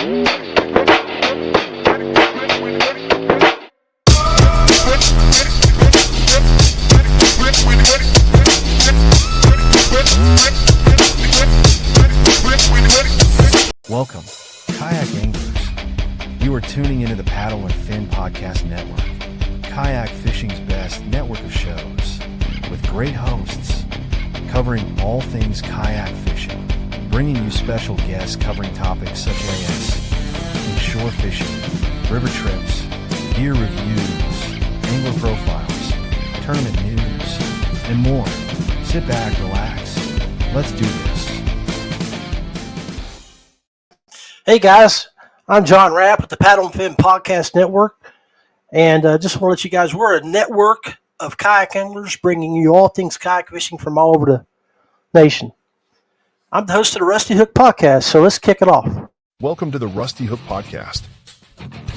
Welcome, Kayak Anglers. You are tuning into the Paddle and Fin Podcast Network, Kayak Fishing's best network of shows, with great hosts covering all things kayak fishing, bringing you special guests covering topics such as inshore fishing, river trips, gear reviews, angler profiles, tournament news, and more. Sit back, relax. Let's do this. Hey guys, I'm John Rapp with the Paddle and Fin Podcast Network, and just want to let you guys, we're a network of kayak anglers bringing you all things kayak fishing from all over the nation. I'm the host of the Rusty Hook Podcast, so let's kick it off. Welcome to the Rusty Hook Podcast,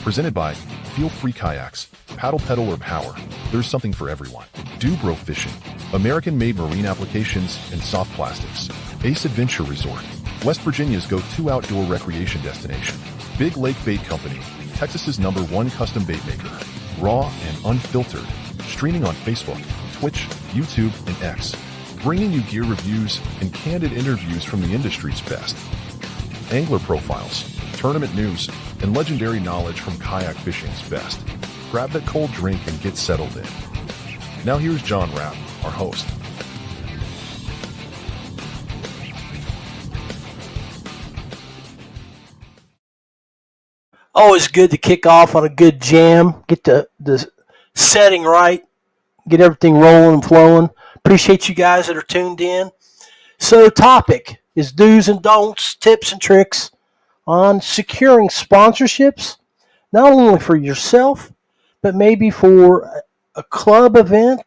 presented by Feelfree Kayaks. Paddle, pedal, or power, there's something for everyone. DuBro Fishing, American-made marine applications and soft plastics. Ace Adventure Resort, West Virginia's go-to outdoor recreation destination. Big Lake Bait Company, Texas's #1 custom bait maker. Raw and unfiltered, streaming on Facebook, Twitch, YouTube, and X. Bringing you gear reviews and candid interviews from the industry's best. Angler profiles, tournament news, and legendary knowledge from kayak fishing's best. Grab that cold drink and get settled in. Now here's John Rapp, our host. Always good to kick off on a good jam, get the setting right, get everything rolling and flowing. Appreciate you guys that are tuned in. So the topic is do's and don'ts, tips and tricks on securing sponsorships, not only for yourself, but maybe for a club event,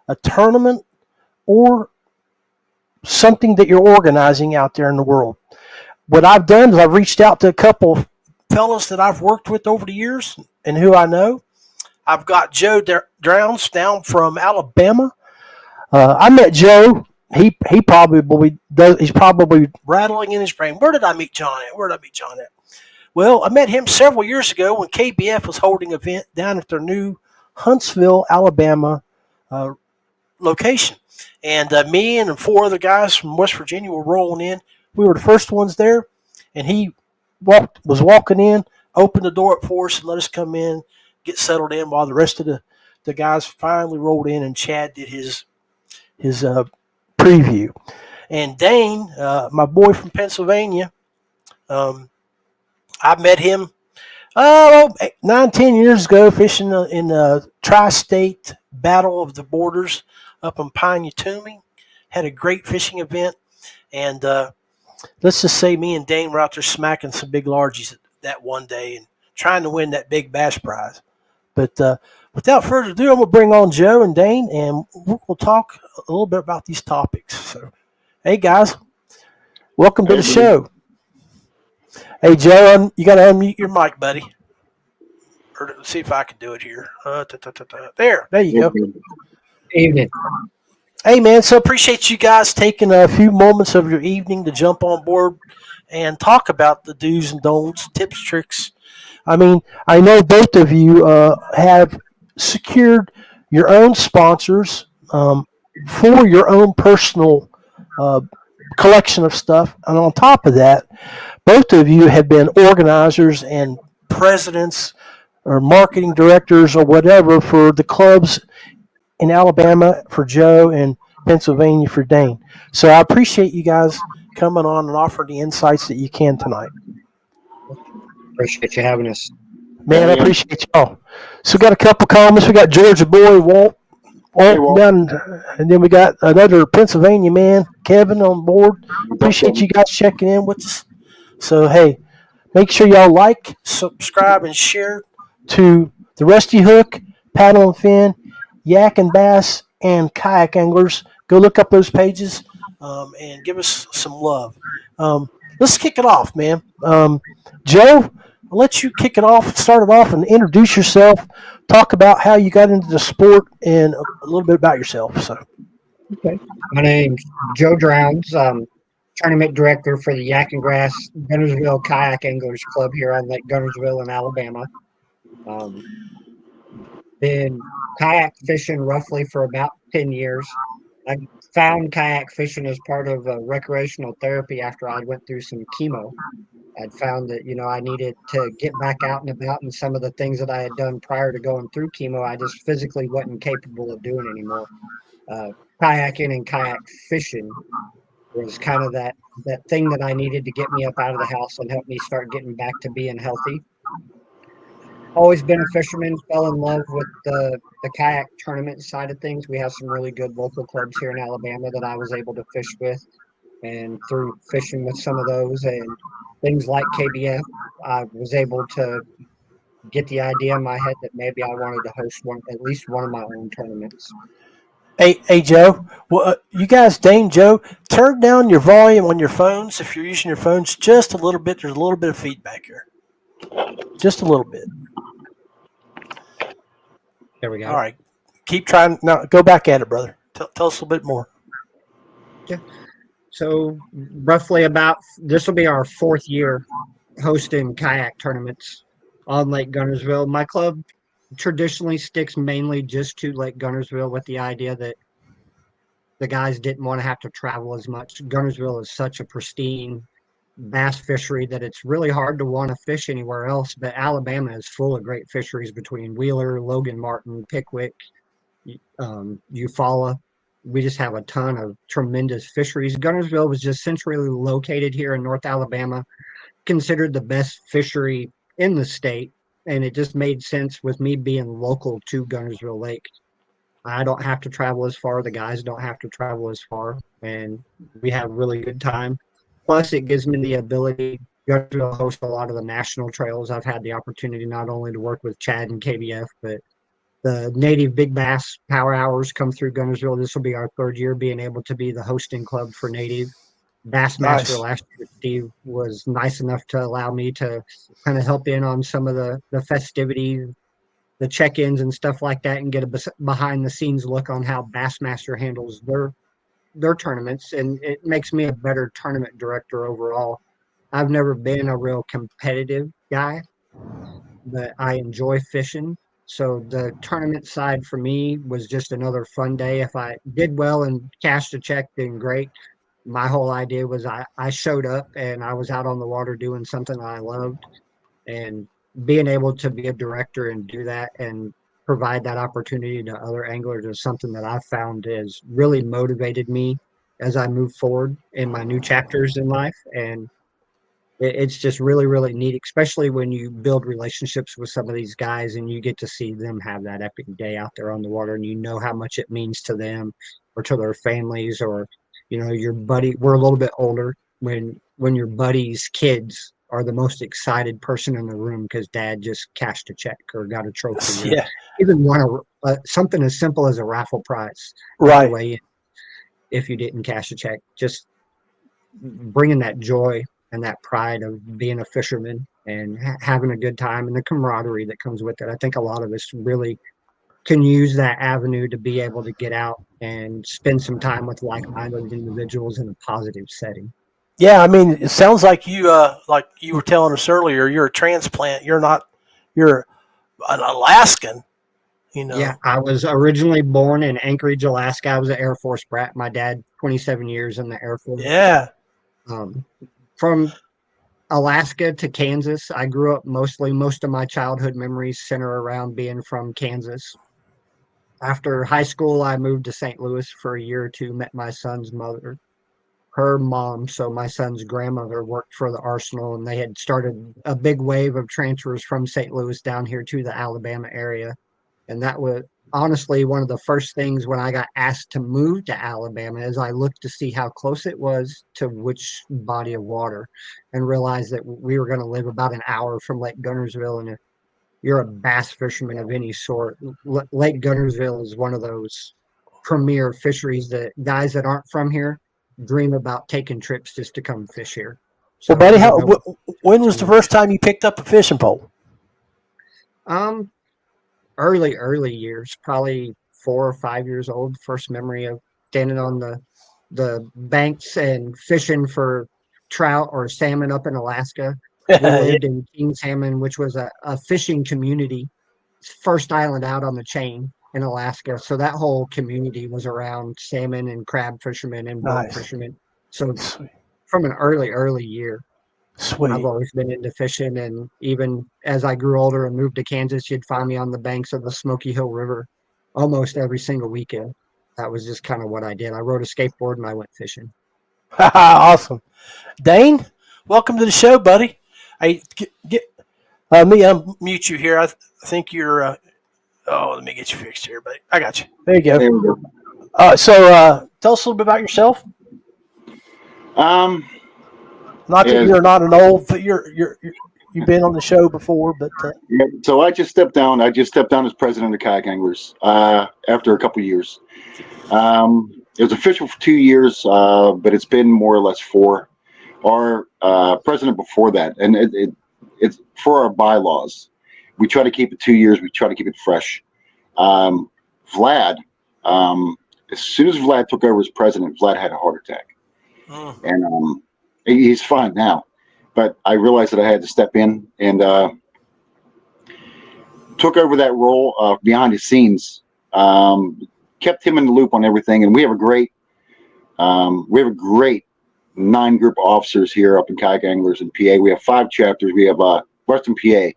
a tournament, or something that you're organizing out there in the world. What I've done is I've reached out to a couple fellas that I've worked with over the years and who I know. I've got Joe Drowns down from Alabama. I met Joe. He probably does. He's probably rattling in his brain. Where did I meet John at? Well, I met him several years ago when KBF was holding an event down at their new Huntsville, Alabama location. And me and 4 other guys from West Virginia were rolling in. We were the first ones there, and he was walking in, opened the door up for us and let us come in, get settled in while the rest of the guys finally rolled in and Chad did his preview. And Dain, my boy from Pennsylvania, I met him 9-10 years ago fishing in the Tri-State Battle of the Borders up in Pine-Utumi. Had a great fishing event, and let's just say me and Dain were out there smacking some big largies that one day and trying to win that big bass prize. But without further ado, I'm going to bring on Joe and Dain, and we'll talk a little bit about these topics. So, hey, guys, welcome to the show. Hey, Joe, you got to unmute your mic, buddy. Or see if I can do it here. There you go. Evening. Hey, man, so appreciate you guys taking a few moments of your evening to jump on board and talk about the do's and don'ts, tips, tricks. I mean, I know both of you have secured your own sponsors for your own personal collection of stuff. And on top of that, both of you have been organizers and presidents or marketing directors or whatever for the clubs in Alabama for Joe and Pennsylvania for Dain. So I appreciate you guys coming on and offering the insights that you can tonight. Appreciate you having us. Man, I appreciate y'all. So we got a couple comments. We got Georgia boy, Walt down, and then we got another Pennsylvania man, Kevin, on board. Appreciate you guys checking in with us. So, hey, make sure y'all like, subscribe, and share to the Rusty Hook, Paddle and Fin, Yak and Bass, and Kayak Anglers. Go look up those pages and give us some love. Let's kick it off, man. Joe, I'll let you kick it off, start it off, and introduce yourself. Talk about how you got into the sport and a little bit about yourself. So, Okay. My name's Joe Drowns. tournament director for the Yak and Grass Gunnersville Kayak Anglers Club here on Lake Gunnersville in Alabama. Um, been kayak fishing roughly for about 10 years. I found kayak fishing as part of recreational therapy after I went through some chemo. I'd found that, I needed to get back out and about, and some of the things that I had done prior to going through chemo, I just physically wasn't capable of doing anymore. Uh, Kayaking and kayak fishing was kind of that thing that I needed to get me up out of the house and help me start getting back to being healthy. Always been a fisherman, fell in love with the kayak tournament side of things. We have some really good local clubs here in Alabama that I was able to fish with, and through fishing with some of those and things like KBF, I was able to get the idea in my head that maybe I wanted to host at least one of my own tournaments. Hey, Joe. Well, you guys, Dane, Joe, turn down your volume on your phones if you're using your phones just a little bit. There's a little bit of feedback here, just a little bit. There we go. All right, keep trying. Now, go back at it, brother. Tell us a little bit more. Yeah. So roughly this will be our 4th year hosting kayak tournaments on Lake Gunnersville. My club traditionally sticks mainly just to Lake Gunnersville with the idea that the guys didn't want to have to travel as much. Gunnersville is such a pristine bass fishery that it's really hard to want to fish anywhere else. But Alabama is full of great fisheries between Wheeler, Logan Martin, Pickwick, Eufaula. We just have a ton of tremendous fisheries. Gunnersville was just centrally located here in North Alabama, considered the best fishery in the state. And it just made sense with me being local to Gunnersville Lake. I don't have to travel as far. The guys don't have to travel as far, and we have really good time. Plus, it gives me the ability to host a lot of the national trails. I've had the opportunity not only to work with Chad and KBF, but the native big bass power hours come through Gunnersville. This will be our 3rd year being able to be the hosting club for native. Bassmaster Nice. last year, Steve was nice enough to allow me to kind of help in on some of the festivities, the check-ins and stuff like that, and get a behind the scenes look on how Bassmaster handles their tournaments, and it makes me a better tournament director overall. I've never been a real competitive guy, but I enjoy fishing. So the tournament side for me was just another fun day. If I did well and cashed a check, then great. My whole idea was I showed up and I was out on the water doing something I loved, and being able to be a director and do that and provide that opportunity to other anglers is something that I've found has really motivated me as I move forward in my new chapters in life. And it's just really, really neat, especially when you build relationships with some of these guys and you get to see them have that epic day out there on the water, and you know how much it means to them or to their families, or your buddy. We're a little bit older when your buddy's kids are the most excited person in the room because dad just cashed a check or got a trophy, or Yeah, even won something as simple as a raffle prize at the right. weigh-in if you didn't cash a check. Just bringing that joy and that pride of being a fisherman and having a good time and the camaraderie that comes with it. I think a lot of us really can use that avenue to be able to get out and spend some time with like-minded individuals in a positive setting. Yeah, I mean, it sounds like you were telling us earlier, you're a transplant. You're not. You're an Alaskan. Yeah, I was originally born in Anchorage, Alaska. I was an Air Force brat. My dad, 27 years in the Air Force. Yeah. From Alaska to Kansas, I grew up most of my childhood memories center around being from Kansas. After high school, I moved to St. Louis for a year or two, met my son's mother. Her mom, so my son's grandmother, worked for the Arsenal, and they had started a big wave of transfers from St. Louis down here to the Alabama area. And that was honestly one of the first things when I got asked to move to Alabama, is I looked to see how close it was to which body of water, and realized that we were going to live about an hour from Lake Gunnersville. And if you're a bass fisherman of any sort, Lake Gunnersville is one of those premier fisheries that guys that aren't from here dream about taking trips just to come fish here. Well, So buddy, I know when was the first time you picked up a fishing pole? um early years, probably 4 or 5 years old. First memory of standing on the the banks and fishing for trout or salmon up in Alaska. We Yeah. lived in King Salmon, which was a fishing community, first island out on the chain in Alaska. So that whole community was around salmon and crab fishermen and boat Nice. fishermen. So Sweet. from an early year, I've Sweet. always been into fishing. And even as I grew older and moved to Kansas, you'd find me on the banks of the Smoky Hill River almost every single weekend. That was just kind of what I did. I rode a skateboard and I went fishing. Awesome. Dane, welcome to the show, buddy. I get me unmute you here. I think you're. Let me get you fixed here, buddy. I got you. There you go. There we go. Tell us a little bit about yourself. Um, Not that is, you're not an old, but you've been on the show before, but yeah, so I just stepped down. I just stepped down as president of Kayak Anglers after a couple years. It was official for 2 years, but it's been more or less 4. Our president before that, and it's for our bylaws. We try to keep it 2 years. We try to keep it fresh. Vlad, as soon as Vlad took over as president, Vlad had a heart attack, and he's fine now. But I realized that I had to step in and took over that role behind the scenes. Kept him in the loop on everything, and we have a great 9 group of officers here up in Kayak Anglers in PA. We have 5 chapters. We have Western PA,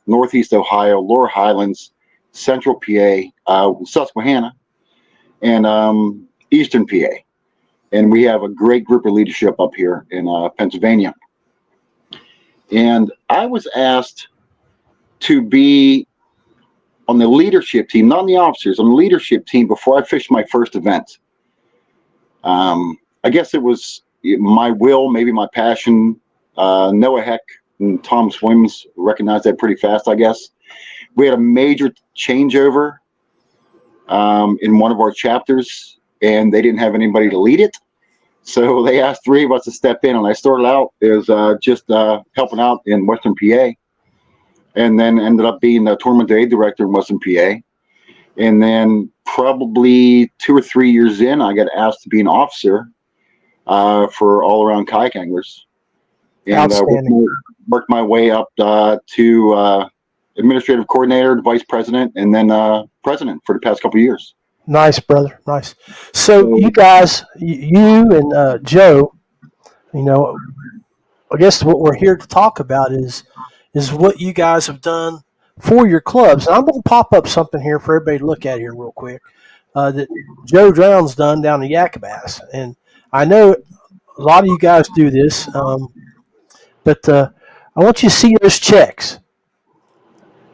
Northeast Ohio, Lower Highlands, Central PA, Susquehanna, and Eastern PA. And we have a great group of leadership up here in Pennsylvania. And I was asked to be on the leadership team, not on the officers, on the leadership team before I fished my first event. I guess it was my will, maybe my passion. Noah Heck and Tom Swims recognized that pretty fast, I guess. We had a major changeover in one of our chapters, and they didn't have anybody to lead it. So they asked 3 of us to step in, and I started out as just helping out in Western PA, and then ended up being the tournament day director in Western PA. And then probably 2 or 3 years in, I got asked to be an officer for all around kayak anglers, and worked my way up to administrative coordinator, vice president, and then president for the past couple of years. nice, brother, nice. So you guys, you and Joe, I guess what we're here to talk about is what you guys have done for your clubs. And I'm going to pop up something here for everybody to look at here real quick that Joe Drown's done down in Yakabass. And I know a lot of you guys do this, but I want you to see those checks.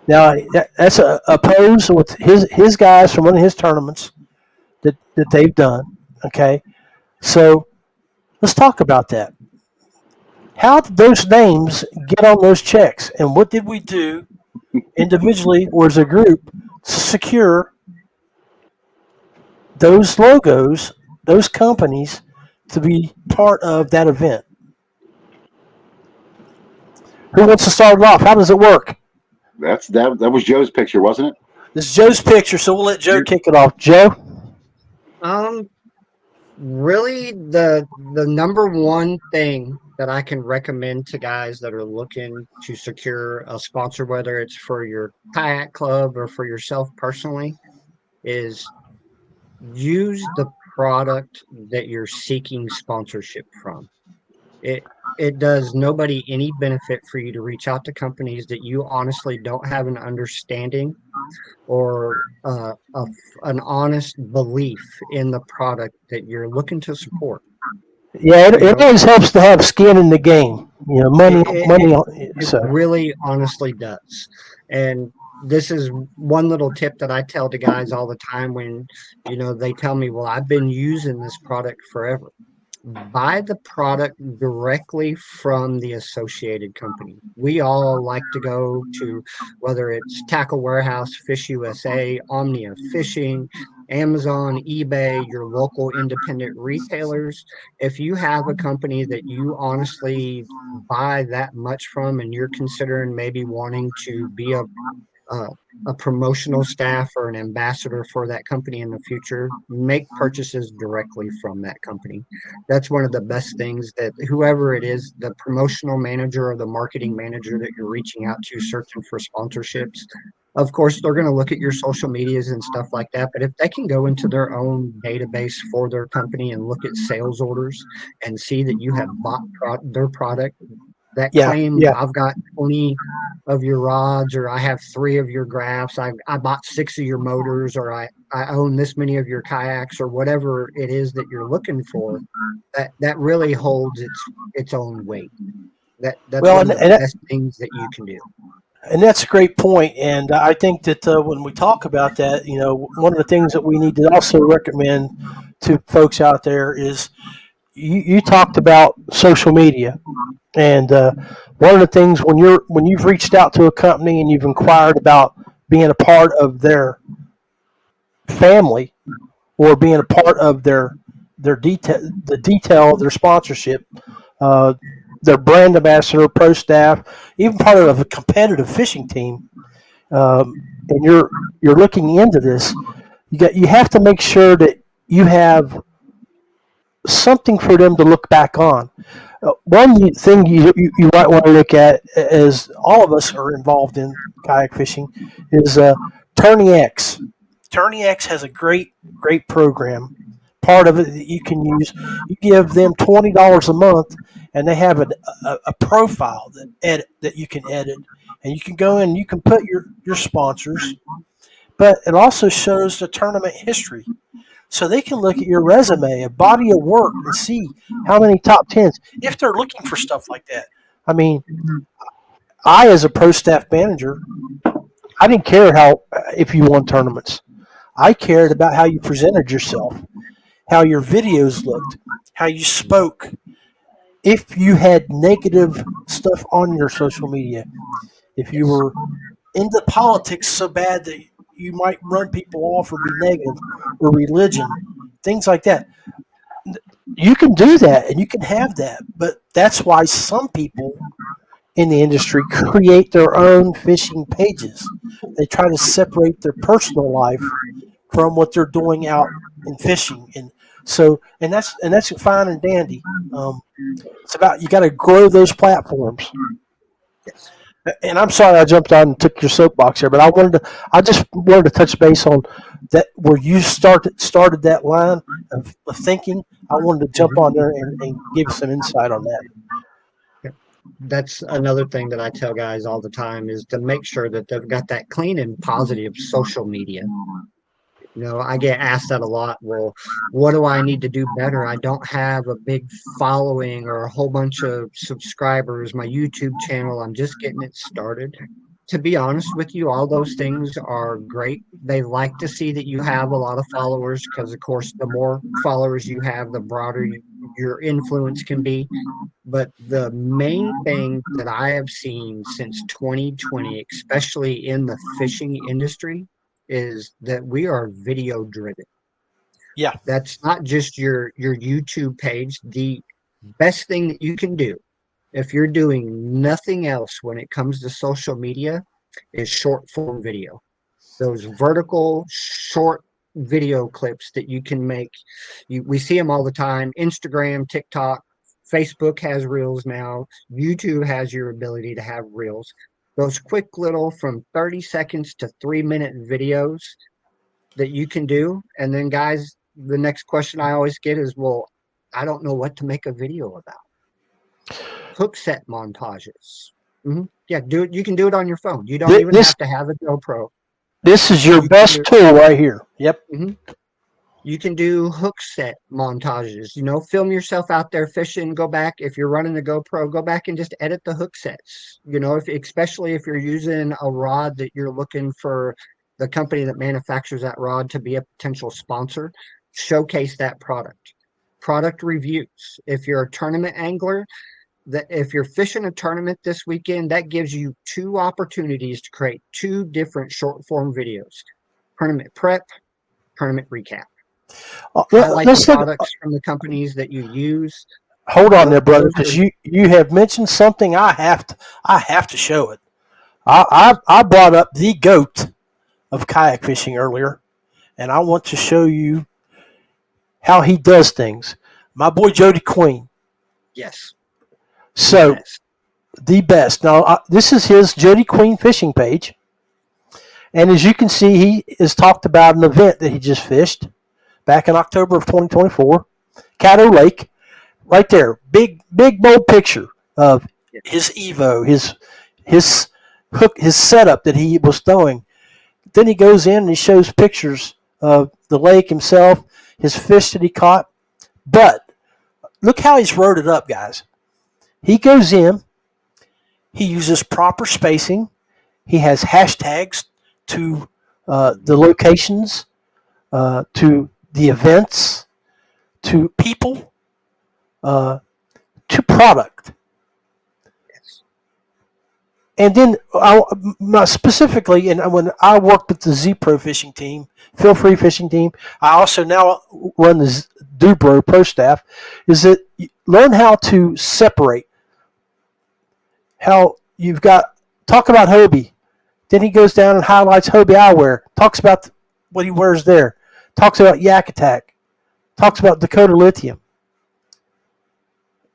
Now, that's a pose with his guys from one of his tournaments that they've done, okay? So let's talk about that. How did those names get on those checks, and what did we do individually or as a group to secure those logos, those companies, to be part of that event? Who wants to start it off? How does it work? That was Joe's picture, wasn't it? This is Joe's picture, so we'll let Joe kick it off. Joe? Really the number one thing that I can recommend to guys that are looking to secure a sponsor, whether it's for your kayak club or for yourself personally, is use the product that you're seeking sponsorship from. It does nobody any benefit for you to reach out to companies that you honestly don't have an understanding or an honest belief in the product that you're looking to support. Yeah, it always helps to have skin in the game. Money. It really honestly does. And this is one little tip that I tell to guys all the time when, they tell me, well, I've been using this product forever. Buy the product directly from the associated company. We all like to go to, whether it's Tackle Warehouse, Fish USA, Omnia Fishing, Amazon, eBay, your local independent retailers. If you have a company that you honestly buy that much from and you're considering maybe wanting to be a a promotional staff or an ambassador for that company in the future, make purchases directly from that company. That's one of the best things, that whoever it is, the promotional manager or the marketing manager that you're reaching out to searching for sponsorships, of course, they're going to look at your social medias and stuff like that. But if they can go into their own database for their company and look at sales orders and see that you have bought their product, that Yeah, claim, yeah. I've got 20 of your rods, or I have 3 of your graphs, I bought 6 of your motors, or I own this many of your kayaks, or whatever it is that you're looking for, that really holds its own weight. That's Well, one of the best things that you can do. and that's a great point. And I think that when we talk about that, one of the things that we need to also recommend to folks out there is you talked about social media. And one of the things when you've reached out to a company and you've inquired about being a part of their family or being a part of their detail of their sponsorship, uh, their brand ambassador, pro staff, even part of a competitive fishing team, and you're looking into this, you have to make sure that you have something for them to look back on. One thing you might want to look at, as all of us are involved in kayak fishing, is Tourney X. Tourney X has a great program. Part of it that you can use, you give them $20 a month, and they have a profile that you can edit, and you can go in and you can put your sponsors, but it also shows the tournament history. So they can look at your resume, a body of work, and see how many top tens, if they're looking for stuff like that. I mean, I, as a pro staff manager, I didn't care if you won tournaments. I cared about how you presented yourself, how your videos looked, how you spoke. If you had negative stuff on your social media, if you were into politics so bad that you might run people off or be negative, or religion, things like that. You can do that and you can have that, but that's why some people in the industry create their own fishing pages. They try to separate their personal life from what they're doing out in fishing, and that's fine and dandy. It's about, you got to grow those platforms. Yes. And I'm sorry I jumped on and took your soapbox here, but I just wanted to touch base on that, where you started that line of thinking. I wanted to jump on there and give some insight on that. That's another thing that I tell guys all the time, is to make sure that they've got that clean and positive social media. I get asked that a lot. Well, what do I need to do better? I don't have a big following or a whole bunch of subscribers. My YouTube channel, I'm just getting it started. To be honest with you, all those things are great. They like to see that you have a lot of followers, because, of course, the more followers you have, the broader your influence can be. But the main thing that I have seen since 2020, especially in the fishing industry, is that we are video driven. Yeah. That's not just your YouTube page. The best thing that you can do, if you're doing nothing else when it comes to social media, is short form video. Those vertical short video clips that you can make. We see them all the time. Instagram, TikTok, Facebook has reels now. YouTube has your ability to have reels. Those quick little, from 30 seconds to 3-minute videos that you can do. And then, guys, the next question I always get is, well, I don't know what to make a video about. Hook set montages. Yeah, you can do it on your phone. You don't even This have to have a GoPro. this is your You can best do, tool right here. Yep. you can do hook set montages. Film yourself out there fishing. Go back, if you're running a GoPro, go back and just edit the hook sets. Especially if you're using a rod that you're looking for the company that manufactures that rod to be a potential sponsor, showcase that product. Product reviews. If you're a tournament angler, that if you're fishing a tournament this weekend, that gives you 2 opportunities to create 2 different short form videos: tournament prep, tournament recap. Highlight the Let's look. products from the companies that you use. Hold on there, brother, Those because are, you have mentioned something I have to show it. I brought up the goat of kayak fishing earlier, and I want to show you how he does things. My boy Jody Queen. Yes. So Yes. the best. Now this is his Jody Queen fishing page, and as you can see, he has talked about an event that he just fished back in October of 2024, Caddo Lake. Right there, big bold picture of Yeah. his Evo, his hook, his setup that he was throwing. Then he goes in and he shows pictures of the lake himself, his fish that he caught. But look how he's wrote it up, guys. He goes in, he uses proper spacing, he has hashtags to the locations, to the events, to people, uh, to product. Yes. And then specifically, and when I worked with the DuBro Fishing team, Feelfree Fishing team, I also now run the DuBro Pro staff, is that you learn how to separate how you've got, talk about Hobie. Then he goes down and highlights Hobie eyewear, talks about what he wears there, talks about Yak Attack, talks about Dakota Lithium,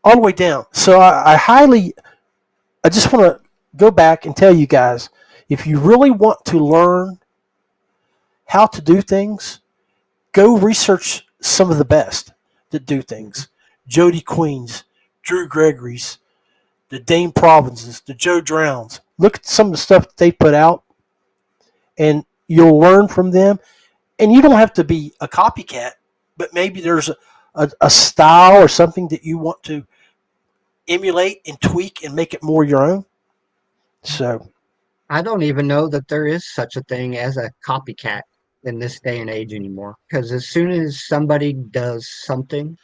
all the way down. So I just want to go back and tell you guys, if you really want to learn how to do things, go research some of the best that do things. Jody Queens, Drew Gregory's, the Dain Provinses, the Joe Drowns. Look at some of the stuff that they put out, and you'll learn from them. And you don't have to be a copycat, but maybe there's a style or something that you want to emulate and tweak and make it more your own. So I don't even know that there is such a thing as a copycat in this day and age anymore. Because as soon as somebody does something,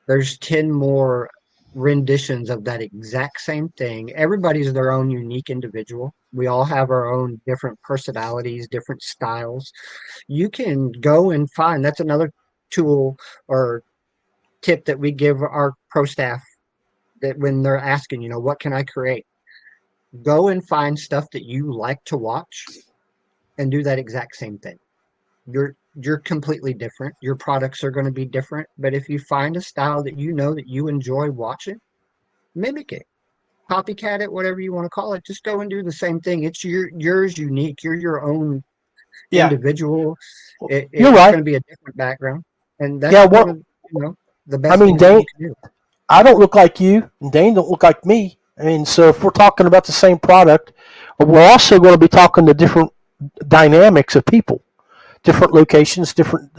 there's 10 more renditions of that exact same thing. Everybody's their own unique individual. We all have our own different personalities, different styles. You can go and find, that's another tool or tip that we give our pro staff, that when they're asking, what can I create? Go and find stuff that you like to watch and do that exact same thing. You're completely different. Your products are going to be different, but if you find a style that you know that you enjoy watching, mimic it, copycat it, whatever you want to call it. Just go and do the same thing. It's yours unique. You're your own yeah, individual. you're It's right. going to be a different background, and that's Yeah, one well, of the I best mean, things that Dain, you can do. I don't look like you, and Dain don't look like me. I mean, so if we're talking about the same product, we're also going to be talking to different dynamics of people, different locations, different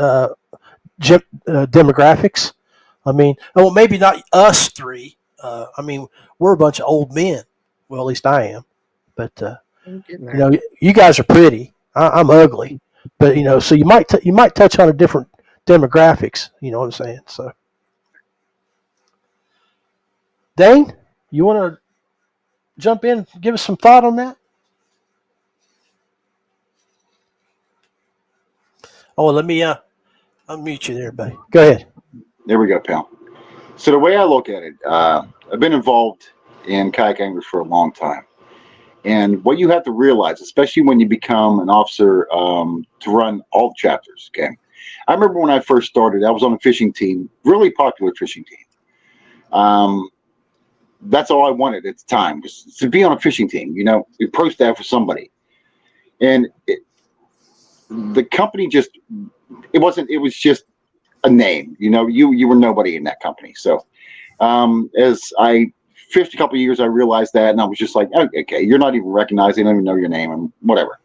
demographics. I mean, well, maybe not us three. I mean, we're a bunch of old men. Well, at least I am. But I'm getting you there. know, you guys are pretty. I'm ugly. But so you might touch on a different demographics. You know what I'm saying? So, Dain, you want to jump in, give us some thought on that? Oh, let me unmute you there, buddy. Go ahead. There we go, pal. So the way I look at it, I've been involved in kayak anglers for a long time. And what you have to realize, especially when you become an officer, to run all chapters, okay? I remember when I first started, I was on a fishing team, really popular fishing team. That's all I wanted at the time, was to be on a fishing team, be pro staff for somebody. And the company it was just a name, you were nobody in that company. So as I fished a couple of years, I realized that, and I was just like, okay, you're not even recognized. I don't even know your name and whatever.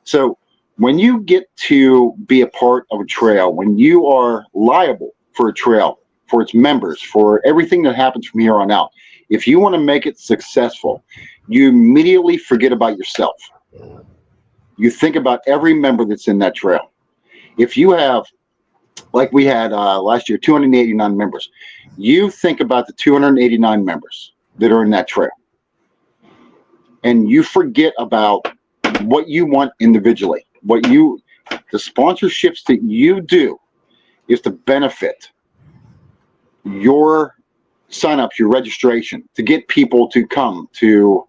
So when you get to be a part of a trail, when you are liable for a trail, for its members, for everything that happens from here on out, if you want to make it successful, you immediately forget about yourself. You think about every member that's in that trail. If you have, like we had last year, 289 members, you think about the 289 members that are in that trail. And you forget about what you want individually. The sponsorships that you do is to benefit your signups, your registration, to get people to come to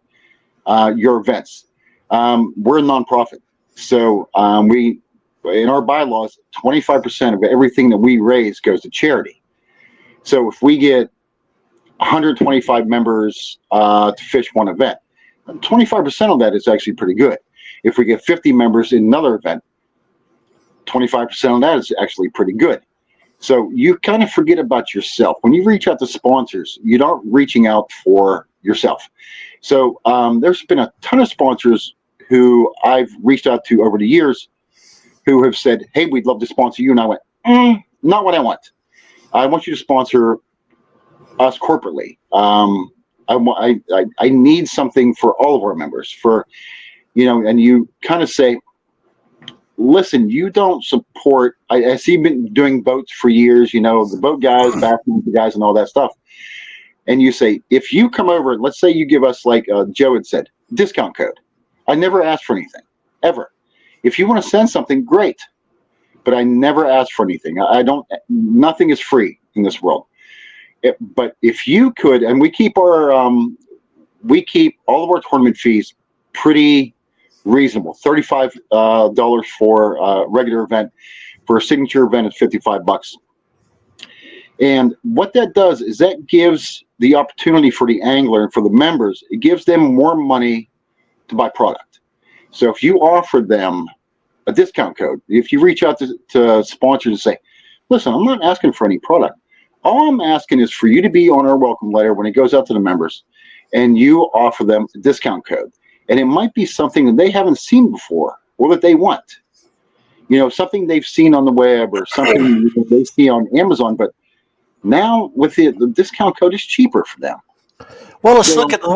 your events. We're a nonprofit. So we, in our bylaws, 25% of everything that we raise goes to charity. So if we get 125 members to fish one event, 25% of that is actually pretty good. If we get 50 members in another event, 25% of that is actually pretty good. So you kind of forget about yourself. When you reach out to sponsors, you're not reaching out for yourself. So there's been a ton of sponsors who I've reached out to over the years who have said, hey, we'd love to sponsor you. And I went, not what I want. I want you to sponsor us corporately. I need something for all of our members, for, and you kind of say, listen, you don't support, I see you've been doing boats for years, the boat guys, bathroom guys, and all that stuff. And you say, if you come over, let's say you give us, like Joe had said, discount code. I never asked for anything, ever. If you want to send something, great. But I never asked for anything. Nothing is free in this world. But if you could, and we keep all of our tournament fees pretty reasonable. $35 for a regular event. For a signature event, it's $55. And what that does is that gives the opportunity for the angler and for the members, it gives them more money to buy product. So if you offer them a discount code, if you reach out to sponsors and say, listen, I'm not asking for any product. All I'm asking is for you to be on our welcome letter when it goes out to the members, and you offer them a discount code. And it might be something that they haven't seen before or that they want. Something they've seen on the web or something they see on Amazon, but now with the discount code is cheaper for them. Well, let's look at the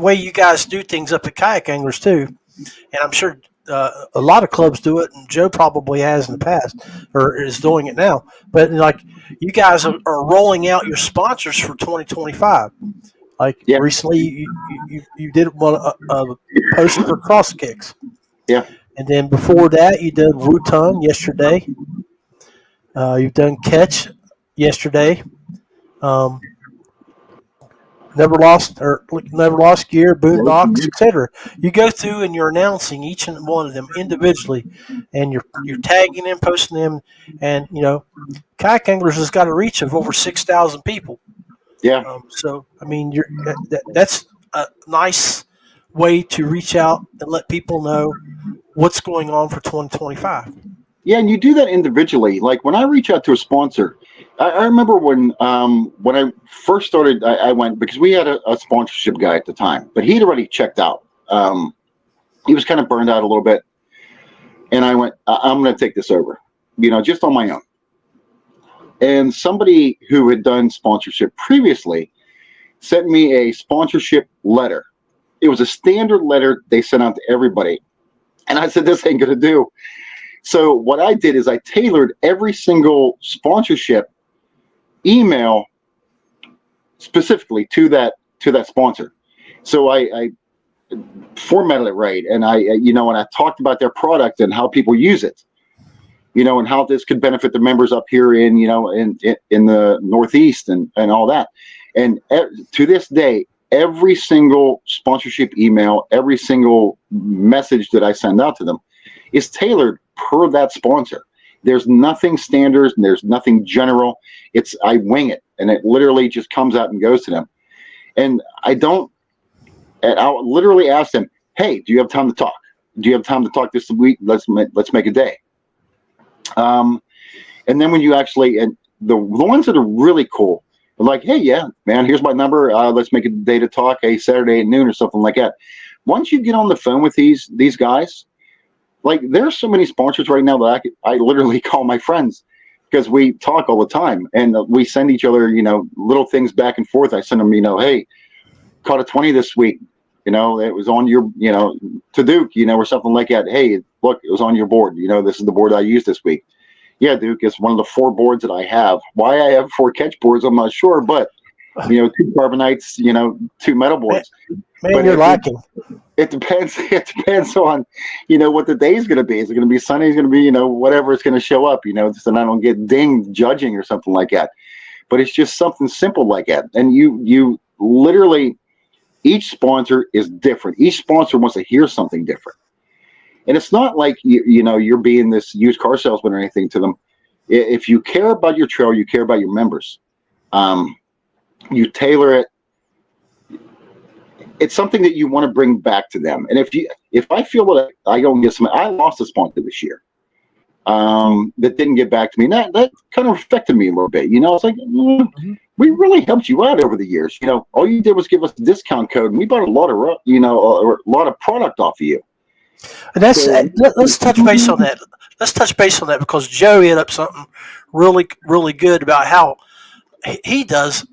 way you guys do things up at Kayak Anglers too, and I'm sure a lot of clubs do it, and Joe probably has in the past or is doing it now. But like you guys are rolling out your sponsors for 2025. Like recently, you did one post for Cross Kicks. Yeah. And then before that, you did Wutong yesterday. You've done Catch yesterday. Never lost gear, boondocks, etc. You go through and you're announcing each and one of them individually, and you're tagging them, posting them, and Kayak Anglers has got a reach of over 6,000 people. Yeah. So I mean, that's a nice way to reach out and let people know what's going on for 2025. Yeah, and you do that individually. Like when I reach out to a sponsor, I remember when I first started, I went, because we had a sponsorship guy at the time, but he'd already checked out. He was kind of burned out a little bit. And I went, I'm going to take this over, just on my own. And somebody who had done sponsorship previously sent me a sponsorship letter. It was a standard letter they sent out to everybody. And I said, this ain't going to do. So what I did is I tailored every single sponsorship email specifically to that sponsor. So I formatted it right, and and I talked about their product and how people use it, and how this could benefit the members up here in the Northeast and all that. And to this day, every single sponsorship email, every single message that I send out to them is tailored per that sponsor. There's nothing standard and there's nothing general. I wing it, and it literally just comes out and goes to them. And I'll literally ask them, hey, do you have time to talk? Do you have time to talk this week? Let's make a day. And then when you actually, and the ones that are really cool, are like, hey, yeah, man, here's my number. Let's make a day to talk, a Saturday at noon or something like that. Once you get on the phone with these guys, like there's so many sponsors right now that I literally call my friends, because we talk all the time and we send each other, little things back and forth. I send them, hey, caught a 20 this week. It was on your, to Duke, or something like that. Hey, look, it was on your board. This is the board I used this week. Yeah, Duke, it's one of the 4 boards that I have. Why I have 4 catch boards, I'm not sure, but 2 carbonites, 2 metal boards. Man, but you're lacking. It depends. It depends on, what the day is going to be. Is it going to be sunny? Is it going to be, whatever it's going to show up, so I don't get dinged judging or something like that. But it's just something simple like that. And you literally, each sponsor is different. Each sponsor wants to hear something different. And it's not like you're being this used car salesman or anything to them. If you care about your trail, you care about your members. You tailor it. It's something that you want to bring back to them. And if I feel that I don't get some, I lost a sponsor this year that didn't get back to me. And that kind of affected me a little bit. It's like, we really helped you out over the years. All you did was give us a discount code, and we bought a lot of, a lot of product off of you. And let's touch base on that. Let's touch base on that because Joe hit up something really, really good about how he does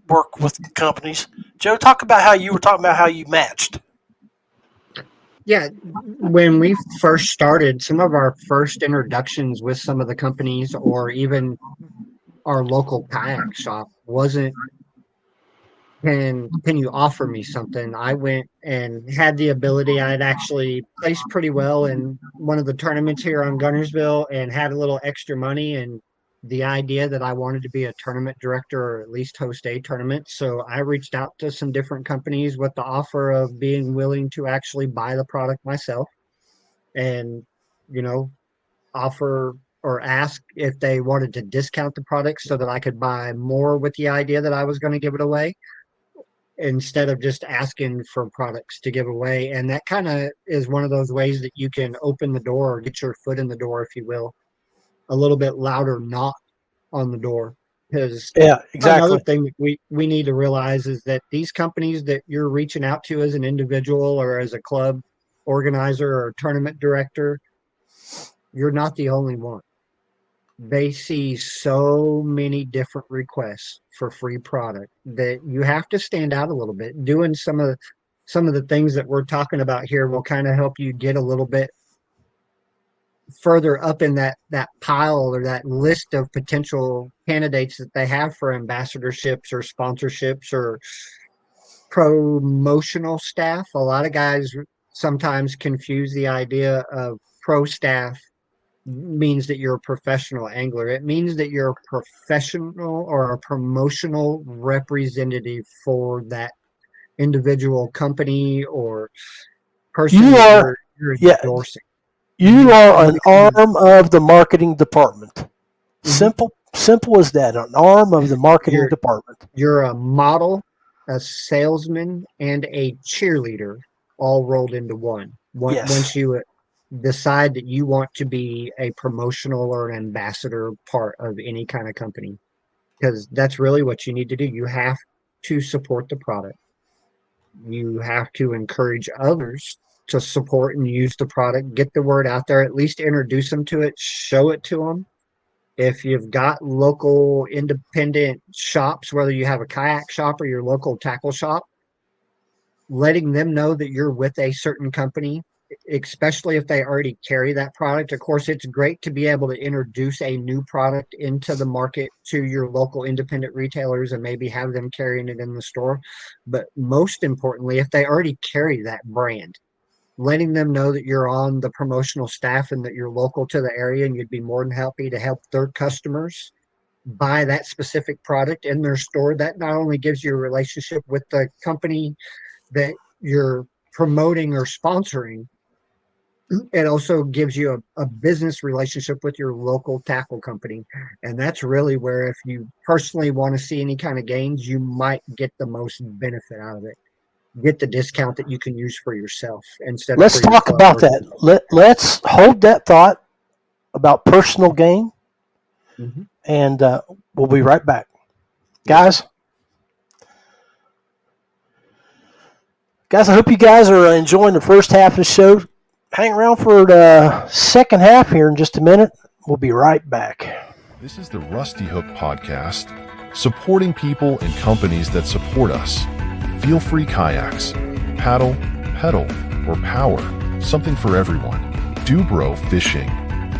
work with companies. Joe, talk about how you were talking about how you matched. Yeah, when we first started, some of our first introductions with some of the companies or even our local kayak shop wasn't, can you offer me something? I went and had the ability. I'd actually placed pretty well in one of the tournaments here on Gunnersville and had a little extra money and the idea that I wanted to be a tournament director or at least host a tournament. So I reached out to some different companies with the offer of being willing to actually buy the product myself and, offer or ask if they wanted to discount the product so that I could buy more with the idea that I was going to give it away instead of just asking for products to give away. And that kind of is one of those ways that you can open the door or get your foot in the door, if you will, a little bit louder knock on the door. Because another thing that we need to realize is that these companies that you're reaching out to as an individual or as a club organizer or tournament director, you're not the only one. They see so many different requests for free product that you have to stand out a little bit. Doing some of the things that we're talking about here will kind of help you get a little bit further up in that pile or that list of potential candidates that they have for ambassadorships or sponsorships or promotional staff. A lot of guys sometimes confuse the idea of pro staff means that you're a professional angler. It means that you're a professional or a promotional representative for that individual company or person you're endorsing. You are an arm of the marketing department. Simple as that. An arm of the marketing department. You're a model, a salesman, and a cheerleader all rolled into one. Once you decide that you want to be a promotional or an ambassador part of any kind of company, because that's really what you need to do. You have to support the product. You have to encourage others to support and use the product, get the word out there, at least introduce them to it, show it to them. If you've got local independent shops, whether you have a kayak shop or your local tackle shop, letting them know that you're with a certain company, especially if they already carry that product. Of course, it's great to be able to introduce a new product into the market to your local independent retailers and maybe have them carrying it in the store. But most importantly, if they already carry that brand, letting them know that you're on the promotional staff and that you're local to the area and you'd be more than happy to help their customers buy that specific product in their store. That not only gives you a relationship with the company that you're promoting or sponsoring, it also gives you a business relationship with your local tackle company. And that's really where, if you personally want to see any kind of gains, you might get the most benefit out of it. Get the discount that you can use for yourself instead. Let's talk about that. Let's hold that thought about personal gain, and we'll be right back, guys. I hope you guys are enjoying the first half of the show. Hang around for the second half here in just a minute. We'll be right back. This is the Rusty Hook Podcast, supporting people and companies that support us. Feelfree Kayaks, paddle, pedal, or power, something for everyone. DuBro Fishing,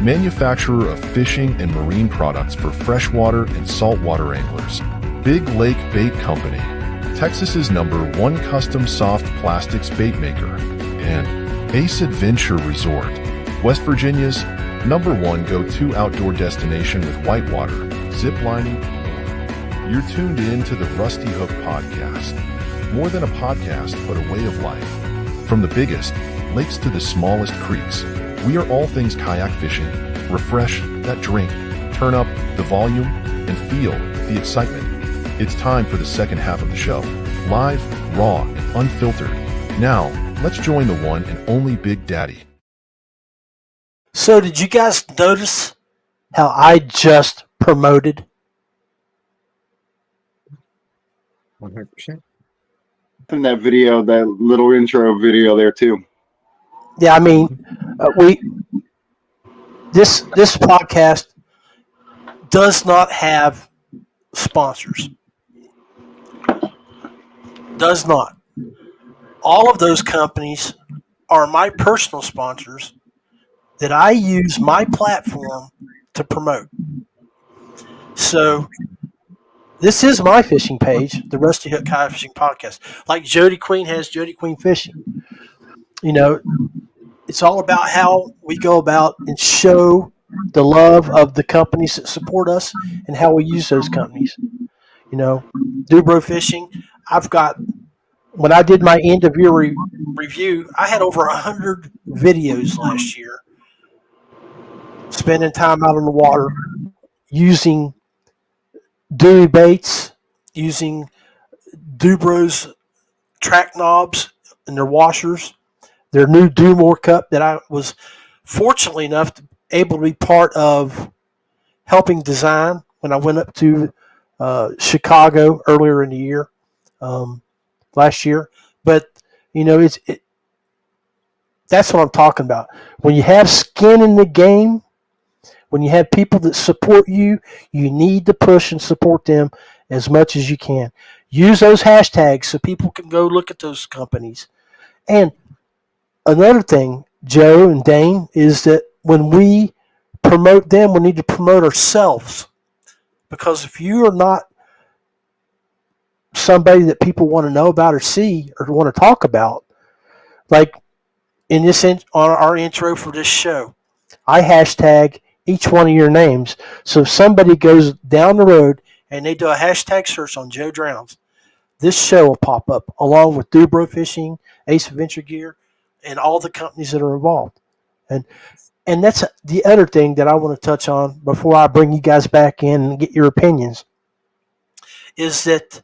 manufacturer of fishing and marine products for freshwater and saltwater anglers. Big Lake Bait Company, Texas's #1 custom soft plastics bait maker. And Ace Adventure Resort, West Virginia's #1 go-to outdoor destination with whitewater, zip lining. You're tuned in to the Rusty Hook Podcast. More than a podcast, but a way of life. From the biggest lakes to the smallest creeks, We are all things kayak fishing. Refresh that drink, turn up the volume, and feel the excitement. It's time for the second half of the show. Live, raw, and unfiltered. Now, let's join the one and only Big Daddy. So did you guys notice how I just promoted? 100%. In that video, that little intro video there too. Yeah, I mean, this podcast does not have sponsors. Does not. All of those companies are my personal sponsors that I use my platform to promote. So this is my fishing page, the Rusty Hook Kayak Fishing Podcast. Like Jody Queen has Jody Queen Fishing. You know, it's all about how we go about and show the love of the companies that support us and how we use those companies. You know, DuBro Fishing, when I did my end of year review, I had over 100 videos last year spending time out on the water using Dewey baits, using DuBro's track knobs and their washers, their new Do More Cup that I was fortunately enough to able to be part of helping design when I went up to Chicago earlier in the year, last year. But you know, that's what I'm talking about. When you have skin in the game, when you have people that support you, you need to push and support them as much as you can. Use those hashtags so people can go look at those companies. And another thing, Joe and Dain, is that when we promote them, we need to promote ourselves. Because if you are not somebody that people want to know about or see or want to talk about, like in this on our intro for this show, I hashtag each one of your names. So if somebody goes down the road and they do a hashtag search on Joe Drowns, this show will pop up along with DuBro Fishing, Ace Adventure Gear, and all the companies that are involved. And that's the other thing that I want to touch on before I bring you guys back in and get your opinions, is that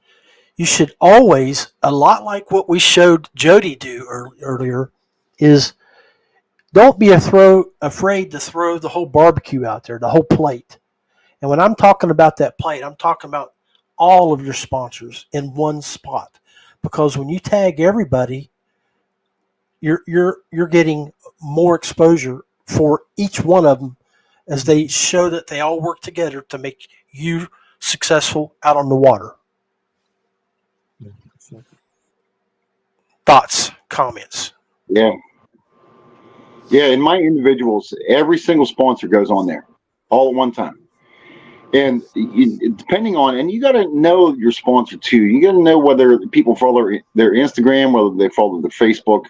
you should always, a lot like what we showed Jody do earlier, is don't be afraid to throw the whole barbecue out there, the whole plate. And when I'm talking about that plate, I'm talking about all of your sponsors in one spot. Because when you tag everybody, you're getting more exposure for each one of them as they show that they all work together to make you successful out on the water. Thoughts, comments? Yeah. Yeah, in my individuals, every single sponsor goes on there all at one time. And depending on, and you got to know your sponsor too. You got to know whether people follow their Instagram, whether they follow their Facebook.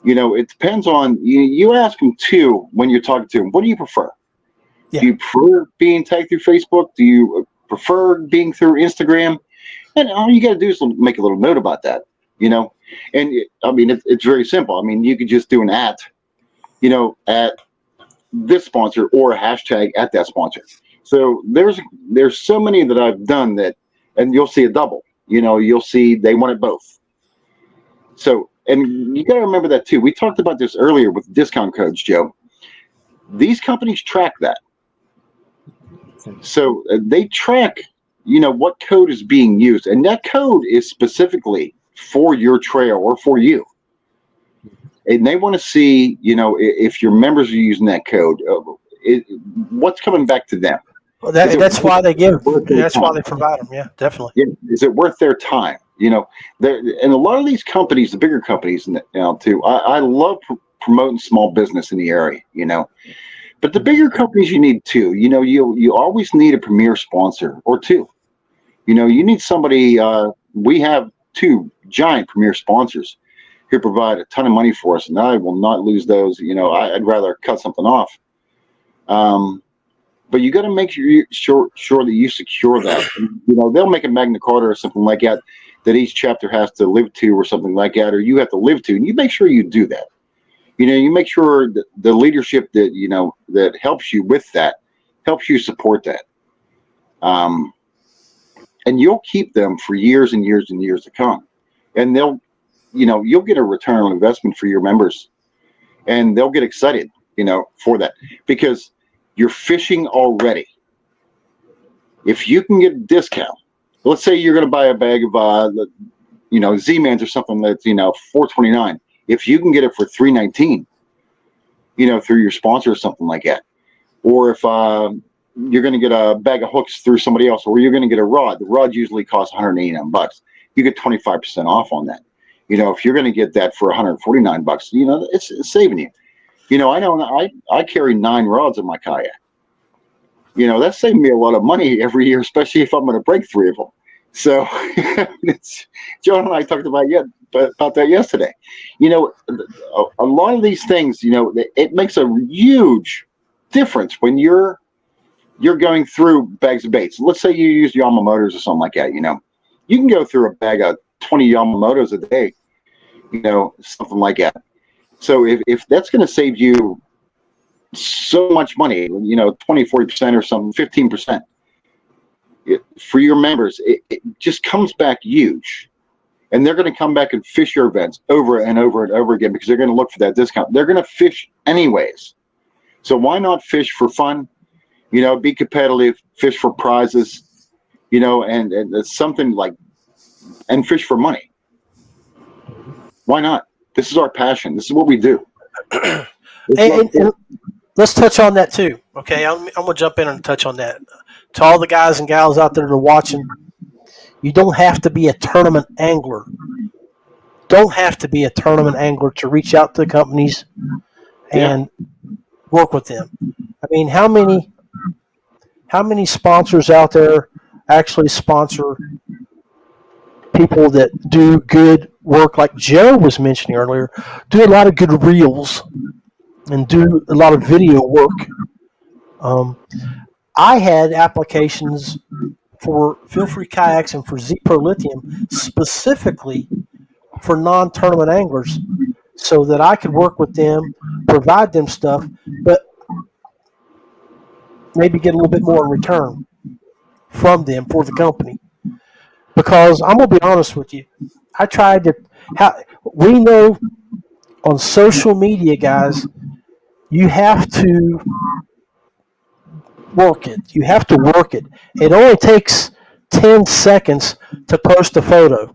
You know, it depends on, you ask them too when you're talking to them, what do you prefer? Yeah. Do you prefer being tagged through Facebook? Do you prefer being through Instagram? And all you got to do is make a little note about that, you know? And I mean, it's very simple. I mean, you could just do an at this sponsor or a hashtag at that sponsor. So there's so many that I've done that, and you'll see a double, you'll see they want it both. So, and you got to remember that too. We talked about this earlier with discount codes, Joe. These companies track that. So they track, what code is being used, and that code is specifically for your trail or for you. And they want to see, if your members are using that code, what's coming back to them. Well, that's why they give. That's why they provide them. Yeah, definitely. Yeah. Is it worth their time? And a lot of these companies, the bigger companies now too, I love promoting small business in the area, but the bigger companies you need too, you always need a premier sponsor or two. You need somebody, we have two giant premier sponsors who provide a ton of money for us, and I will not lose those. I'd rather cut something off. But you got to make sure that you secure that. They'll make a Magna Carta or something like that each chapter has to live to or something like that, or you have to live to, and you make sure you do that. You make sure that the leadership that, that helps you with that, helps you support that. And you'll keep them for years and years and years to come. And you'll get a return on investment for your members, and they'll get excited, for that, because you're fishing already. If you can get a discount, let's say you're going to buy a bag of, Z-Mans or something that's, $4.29. If you can get it for $3.19, through your sponsor or something like that, or if you're going to get a bag of hooks through somebody else, or you're going to get a rod. The rod usually costs $189. You get 25% off on that. If you're going to get that for $149, it's saving you. I know I carry 9 rods in my kayak. That's saving me a lot of money every year, especially if I'm going to break 3 of them. So John and I talked about that yesterday. A lot of these things, it makes a huge difference when you're going through bags of baits. Let's say you use Yamamoto's or something like that. You can go through a bag of 20 Yamamoto's a day, something like that. So if that's going to save you so much money, 20, 40% or something, 15%, for your members, it just comes back huge. And they're going to come back and fish your events over and over and over again, because they're going to look for that discount. They're going to fish anyways. So why not fish for fun? Be competitive, fish for prizes, and it's something like, and fish for money. Why not? This is our passion. This is what we do. And let's touch on that too. Okay, I'm going to jump in and touch on that. To all the guys and gals out there that are watching, you don't have to be a tournament angler. Don't have to be a tournament angler to reach out to companies and work with them. I mean, how many sponsors out there actually sponsor people that do good work, like Joe was mentioning earlier, do a lot of good reels and do a lot of video work. I had applications for Feelfree Kayaks and for Z-Pro Lithium specifically for non-tournament anglers, so that I could work with them, provide them stuff, but maybe get a little bit more in return from them for the company. Because I'm going to be honest with you, I tried to. We know on social media, guys, you have to work it. You have to work it. It only takes 10 seconds to post a photo.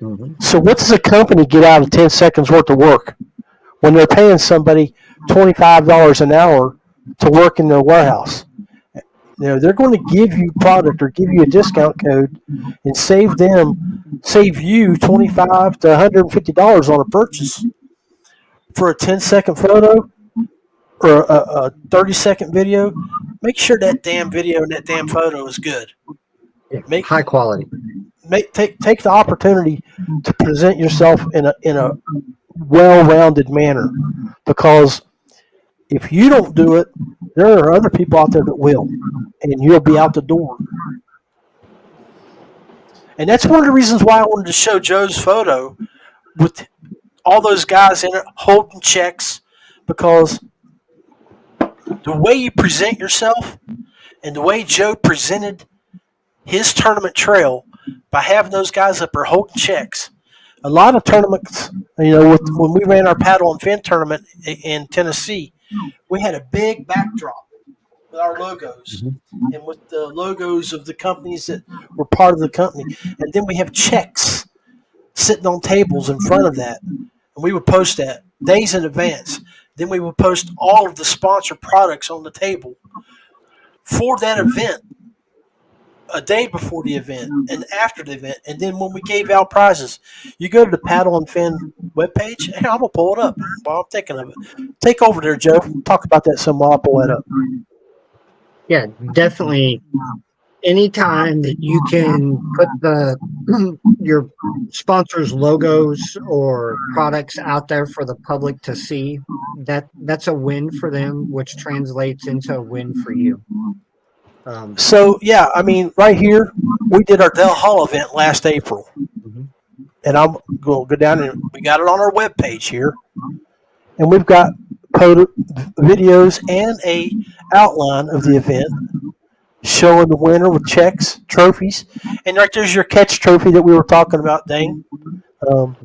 Mm-hmm. So what does a company get out of 10 seconds worth of work when they're paying somebody $25 an hour to work in their warehouse? They're going to give you product or give you a discount code and save you $25 to $150 on a purchase for a 10-second photo or a 30-second video. Make sure that damn video and that damn photo is good. Yeah, high quality. Take the opportunity to present yourself in a well-rounded manner, because if you don't do it, there are other people out there that will, and you'll be out the door. And that's one of the reasons why I wanted to show Joe's photo with all those guys in it holding checks, because the way you present yourself and the way Joe presented his tournament trail by having those guys up there holding checks. A lot of tournaments, when we ran our paddle and fin tournament in Tennessee, we had a big backdrop with our logos and with the logos of the companies that were part of the company. And then we have checks sitting on tables in front of that. And we would post that days in advance. Then we would post all of the sponsored products on the table for that event, a day before the event and after the event. And then when we gave out prizes, you go to the Paddle and Fin webpage. Hey, I'm going to pull it up while I'm thinking of it. Take over there, Joe. Talk about that some while I pull that up. Yeah, definitely. Anytime that you can put your sponsors' logos or products out there for the public to see, that's a win for them, which translates into a win for you. So, yeah, I mean, right here, we did our Del Hall event last April. And I'm going to go down and we got it on our webpage here. and we've got videos and a outline of the event showing the winner with checks, trophies, and right there's your catch trophy that we were talking about, Dane. And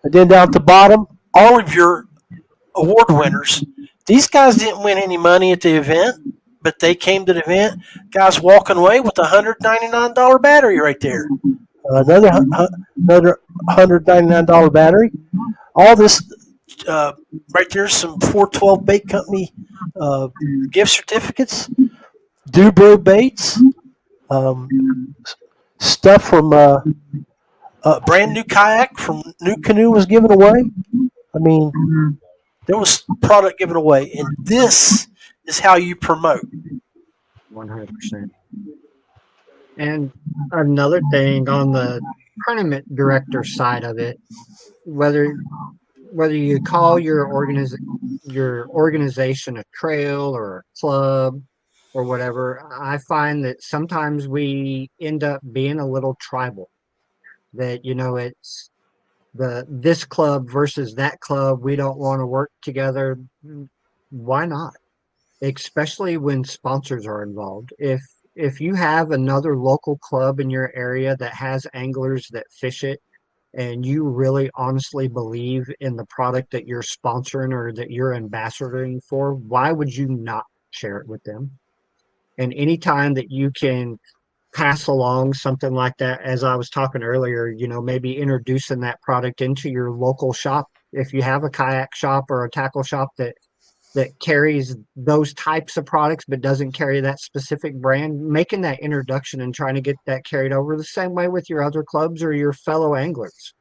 then down at the bottom, all of your award winners. These guys didn't win any money at the event, but they came to the event. Guys walking away with a $199 battery right there. Another $199 battery. All this right there's some 412 Bait Company gift certificates, DuBro baits, stuff from a brand new kayak from New Canoe was given away. I mean, there was product given away, and this is how you promote. 100%. And another thing on the tournament director side of it, whether you call your organization a trail or a club or whatever, I find that sometimes we end up being a little tribal. That it's this club versus that club. We don't want to work together. Why not? Especially when sponsors are involved. If you have another local club in your area that has anglers that fish it, and you really honestly believe in the product that you're sponsoring or that you're ambassadoring for, why would you not share it with them? And anytime that you can pass along something like that, as I was talking earlier, maybe introducing that product into your local shop. If you have a kayak shop or a tackle shop that carries those types of products but doesn't carry that specific brand, making that introduction and trying to get that carried over the same way with your other clubs or your fellow anglers.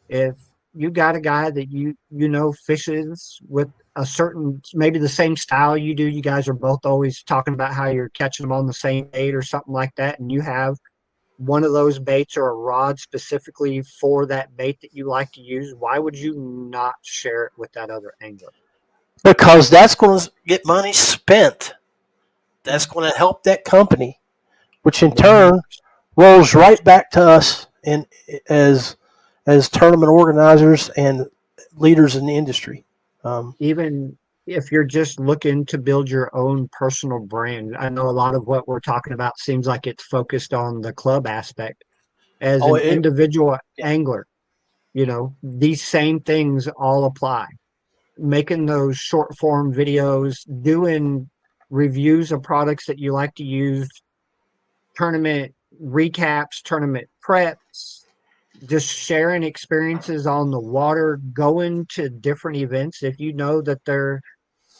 If you got a guy that you fishes with a certain, maybe the same style you do, you guys are both always talking about how you're catching them on the same bait or something like that, and you have one of those baits or a rod specifically for that bait that you like to use, why would you not share it with that other angler? Because that's going to get money spent. That's going to help that company, which in turn rolls right back to us as tournament organizers and leaders in the industry. Even if you're just looking to build your own personal brand, I know a lot of what we're talking about seems like it's focused on the club aspect. As an individual angler, these same things all apply. Making those short form videos, doing reviews of products that you like to use, tournament recaps, tournament preps, just sharing experiences on the water, going to different events. If you know that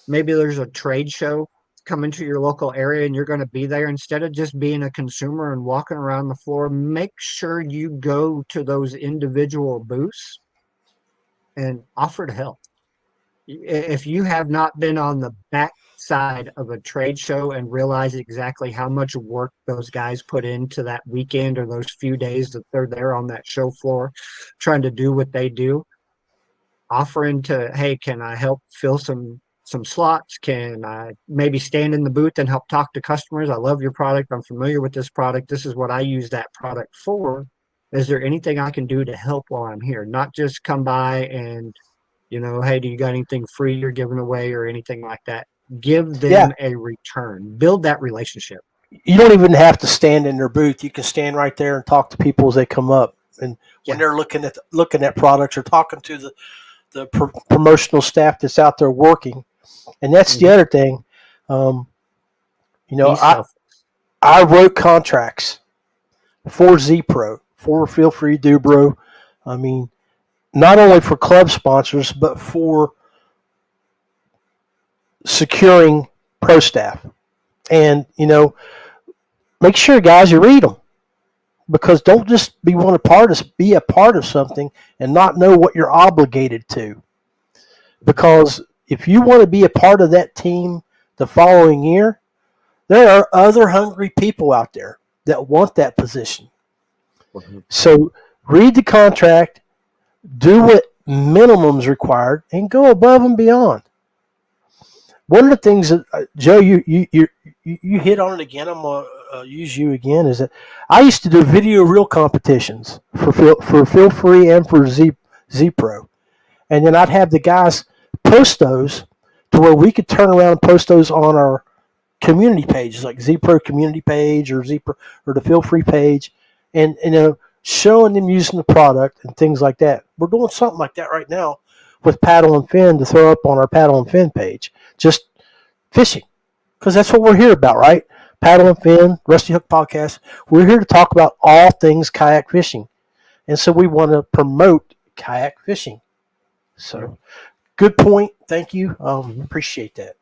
maybe there's a trade show coming to your local area and you're going to be there, instead of just being a consumer and walking around the floor, make sure you go to those individual booths and offer to help. If you have not been on the back side of a trade show and realize exactly how much work those guys put into that weekend or those few days that they're there on that show floor trying to do what they do, offering to, hey, can I help fill some slots? Can I maybe stand in the booth and help talk to customers? I love your product. I'm familiar with this product. This is what I use that product for. Is there anything I can do to help while I'm here? Not just come by and, hey, do you got anything free you're giving away or anything like that? Give them a return. Build that relationship. You don't even have to stand in their booth. You can stand right there and talk to people as they come up. And when they're looking at products or talking to the promotional staff that's out there working. And that's the other thing. I wrote contracts for Z-Pro, for Feelfree DuBro. I mean, not only for club sponsors, but for securing pro staff. And, make sure, guys, you read them. Because don't just be a part of something and not know what you're obligated to. Because if you want to be a part of that team the following year, there are other hungry people out there that want that position. Mm-hmm. So read the contract, do what minimum's required, and go above and beyond. One of the things that Joe, you hit on it again. I'm gonna use you again. Is that I used to do video reel competitions for Feelfree and for Z-Pro, and then I'd have the guys post those to where we could turn around and post those on our community pages, like ZPro community page or ZPro or the Feelfree page, and showing them using the product and things like that. We're doing something like that right now with Paddle and Fin to throw up on our Paddle and Fin page, just fishing, because that's what we're here about, right? Paddle and Fin, Rusty Hook Podcast. We're here to talk about all things kayak fishing, and so we want to promote kayak fishing. So, good point. Thank you. Appreciate that.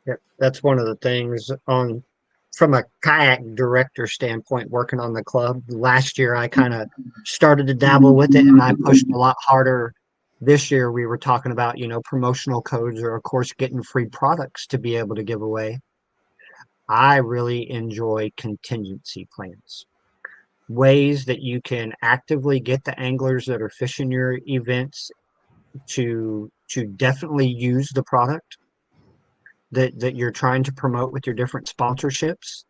Yeah, that's one of the things from a kayak director standpoint, working on the club. Last year, I kind of started to dabble with it, and I pushed a lot harder. This year, we were talking about, promotional codes or, of course, getting free products to be able to give away. I really enjoy contingency plans, ways that you can actively get the anglers that are fishing your events to definitely use the product that you're trying to promote with your different sponsorships,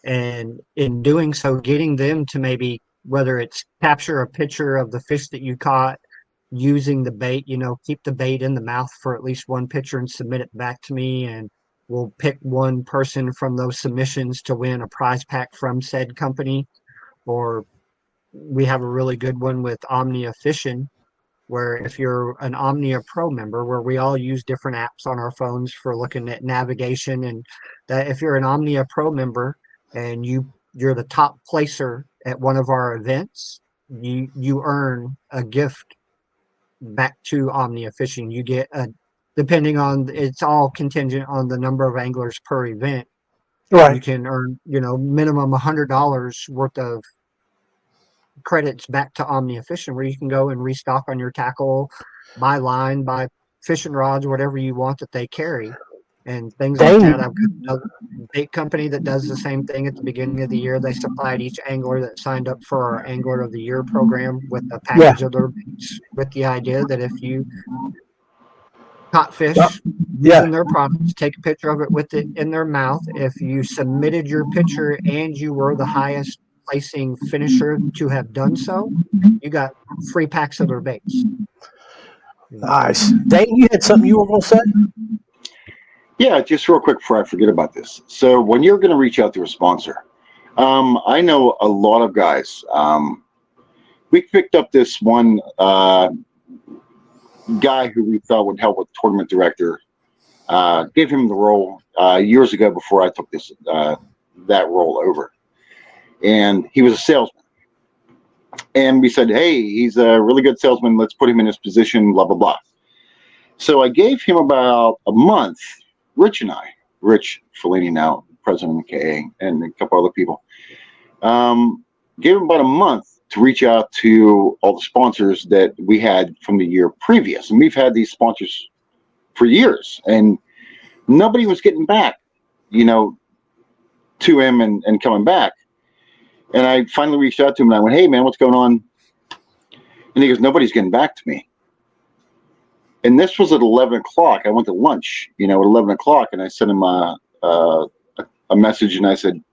and in doing so getting them to maybe, whether it's capture a picture of the fish that you caught using the bait, keep the bait in the mouth for at least one picture and submit it back to me, and we'll pick one person from those submissions to win a prize pack from said company. Or we have a really good one with Omnia Fishing, where if you're an Omnia Pro member, where we all use different apps on our phones for looking at navigation, and that if you're an Omnia Pro member and you're the top placer at one of our events, you earn a gift back to Omnia Fishing. You get depending on, it's all contingent on the number of anglers per event. Right. You can earn, minimum $100 worth of credits back to Omnia Fishing, where you can go and restock on your tackle, buy line, buy fishing rods, whatever you want that they carry, and things like that. I've got another bait company that does the same thing at the beginning of the year. They supplied each angler that signed up for our Angler of the Year program with a package of their baits, with the idea that if you caught fish using their products, take a picture of it with it in their mouth. If you submitted your picture and you were the highest placing finisher to have done so, you got free packs of their baits. Nice. Dayton, you had something you were going to say? Yeah, just real quick before I forget about this. So when you're going to reach out to a sponsor, I know a lot of guys. We picked up this one guy who we thought would help with tournament director. Gave him the role years ago before I took that role over, and he was a salesman. And we said, hey, he's a really good salesman. Let's put him in his position, blah, blah, blah. So I gave him about a month, Rich Fellini now, president of Kayak, and a couple other people, gave him about a month to reach out to all the sponsors that we had from the year previous. And we've had these sponsors for years, and nobody was getting back, to him and coming back. And I finally reached out to him and I went, hey man, what's going on? And he goes, nobody's getting back to me. And this was at 11 o'clock. I went to lunch, at 11 o'clock, and I sent him a message, and I said,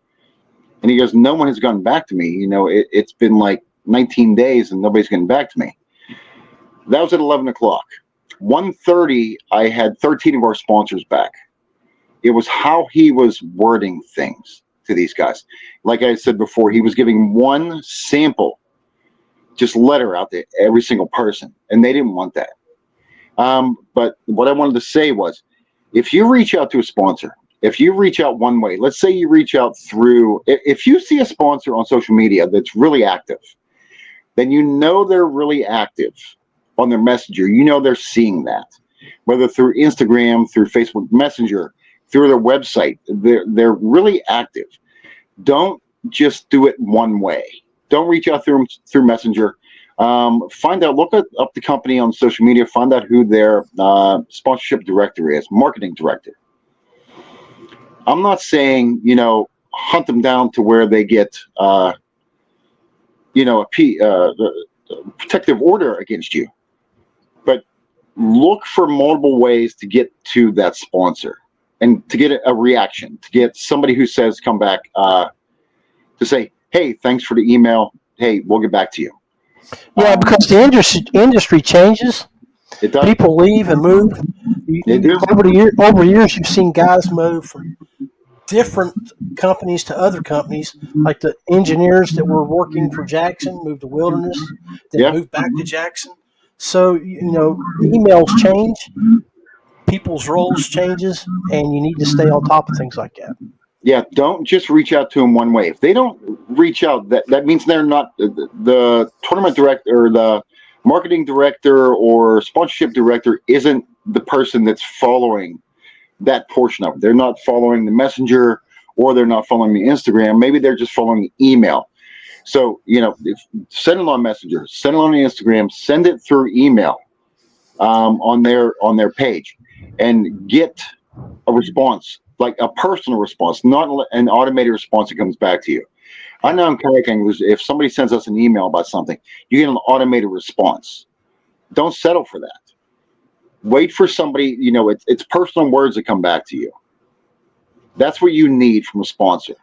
and he goes, no one has gotten back to me. It's been like 19 days and nobody's getting back to me. That was at 11 o'clock. 1:30, I had 13 of our sponsors back. It was how he was wording things to these guys. Like I said before, he was giving one sample, just letter out to every single person, and they didn't want that. But what I wanted to say was, if you reach out to a sponsor, if you reach out one way, let's say you reach out through, if you see a sponsor on social media that's really active, then they're really active on their messenger. They're seeing that, whether through Instagram, through Facebook Messenger, through their website. They're really active. Don't just do it one way. Don't reach out through Messenger. Find out, look up the company on social media, find out who their sponsorship director is, marketing director. I'm not saying, hunt them down to where they get, a protective order against you. But look for multiple ways to get to that sponsor and to get a reaction, to get somebody who says, come back, to say, hey, thanks for the email. Hey, we'll get back to you. Yeah, because the industry changes. It does. People leave and move. They do. Over the years, you've seen guys move from different companies to other companies, like the engineers that were working for Jackson moved to Wilderness, then Yeah. moved back to Jackson. So emails change, people's roles changes, and you need to stay on top of things like that. Yeah, don't just reach out to them one way. If they don't reach out, that means they're not the tournament director or the marketing director or sponsorship director isn't the person that's following that portion of it. They're not following the messenger or they're not following the Instagram. Maybe they're just following the email. So, send it on Messenger, send it on the Instagram, send it through email on their page and get a response, like a personal response, not an automated response that comes back to you. I know in kayak anglers, if somebody sends us an email about something, you get an automated response. Don't settle for that. Wait for somebody, it's personal words that come back to you. That's what you need from a sponsor.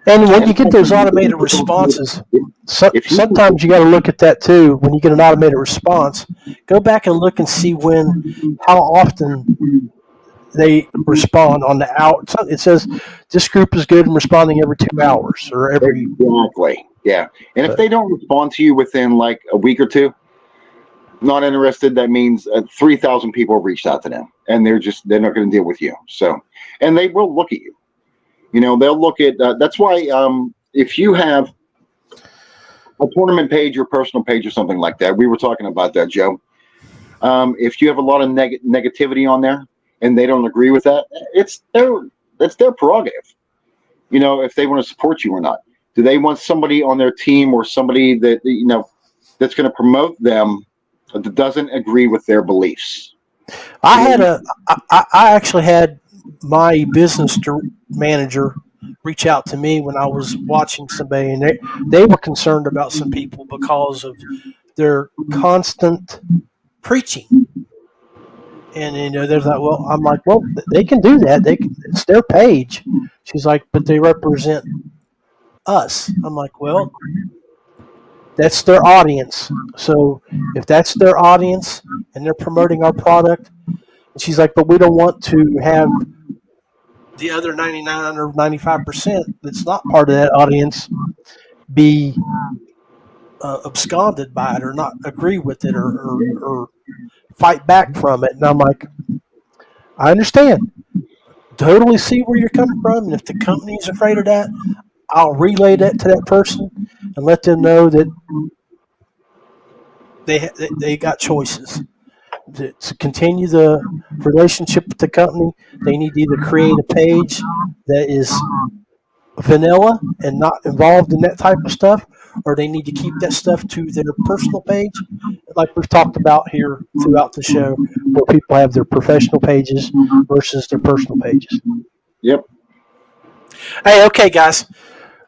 And when you get those automated responses, sometimes you got to look at that too. When you get an automated response, go back and look and see how often they respond on the out. It says this group is good in responding every 2 hours or every. Exactly. Yeah. And if they don't respond to you within like a week or two, not interested, that means 3,000 people have reached out to them and they're not going to deal with you. So, and they will look at you. They'll look at, that's why if you have a tournament page or personal page or something like that, we were talking about that, Joe. If you have a lot of negativity on there and they don't agree with that, that's their prerogative. If they want to support you or not. Do they want somebody on their team or somebody that, that's going to promote them that doesn't agree with their beliefs? I actually had my business manager reach out to me when I was watching somebody, and they were concerned about some people because of their constant preaching. And they're like, well, I'm like, well, they can do that. It's their page. She's like, but they represent us. I'm like, well, that's their audience. So if that's their audience and they're promoting our product, and she's like, but we don't want to have the other 99 or 95% that's not part of that audience be absconded by it or not agree with it or fight back from it. And I'm like, I understand. Totally see where you're coming from. And if the company is afraid of that, I'll relay that to that person and let them know that they got choices. To continue the relationship with the company, they need to either create a page that is vanilla and not involved in that type of stuff, or they need to keep that stuff to their personal page, like we've talked about here throughout the show, where people have their professional pages versus their personal pages. Yep. Hey, okay, guys.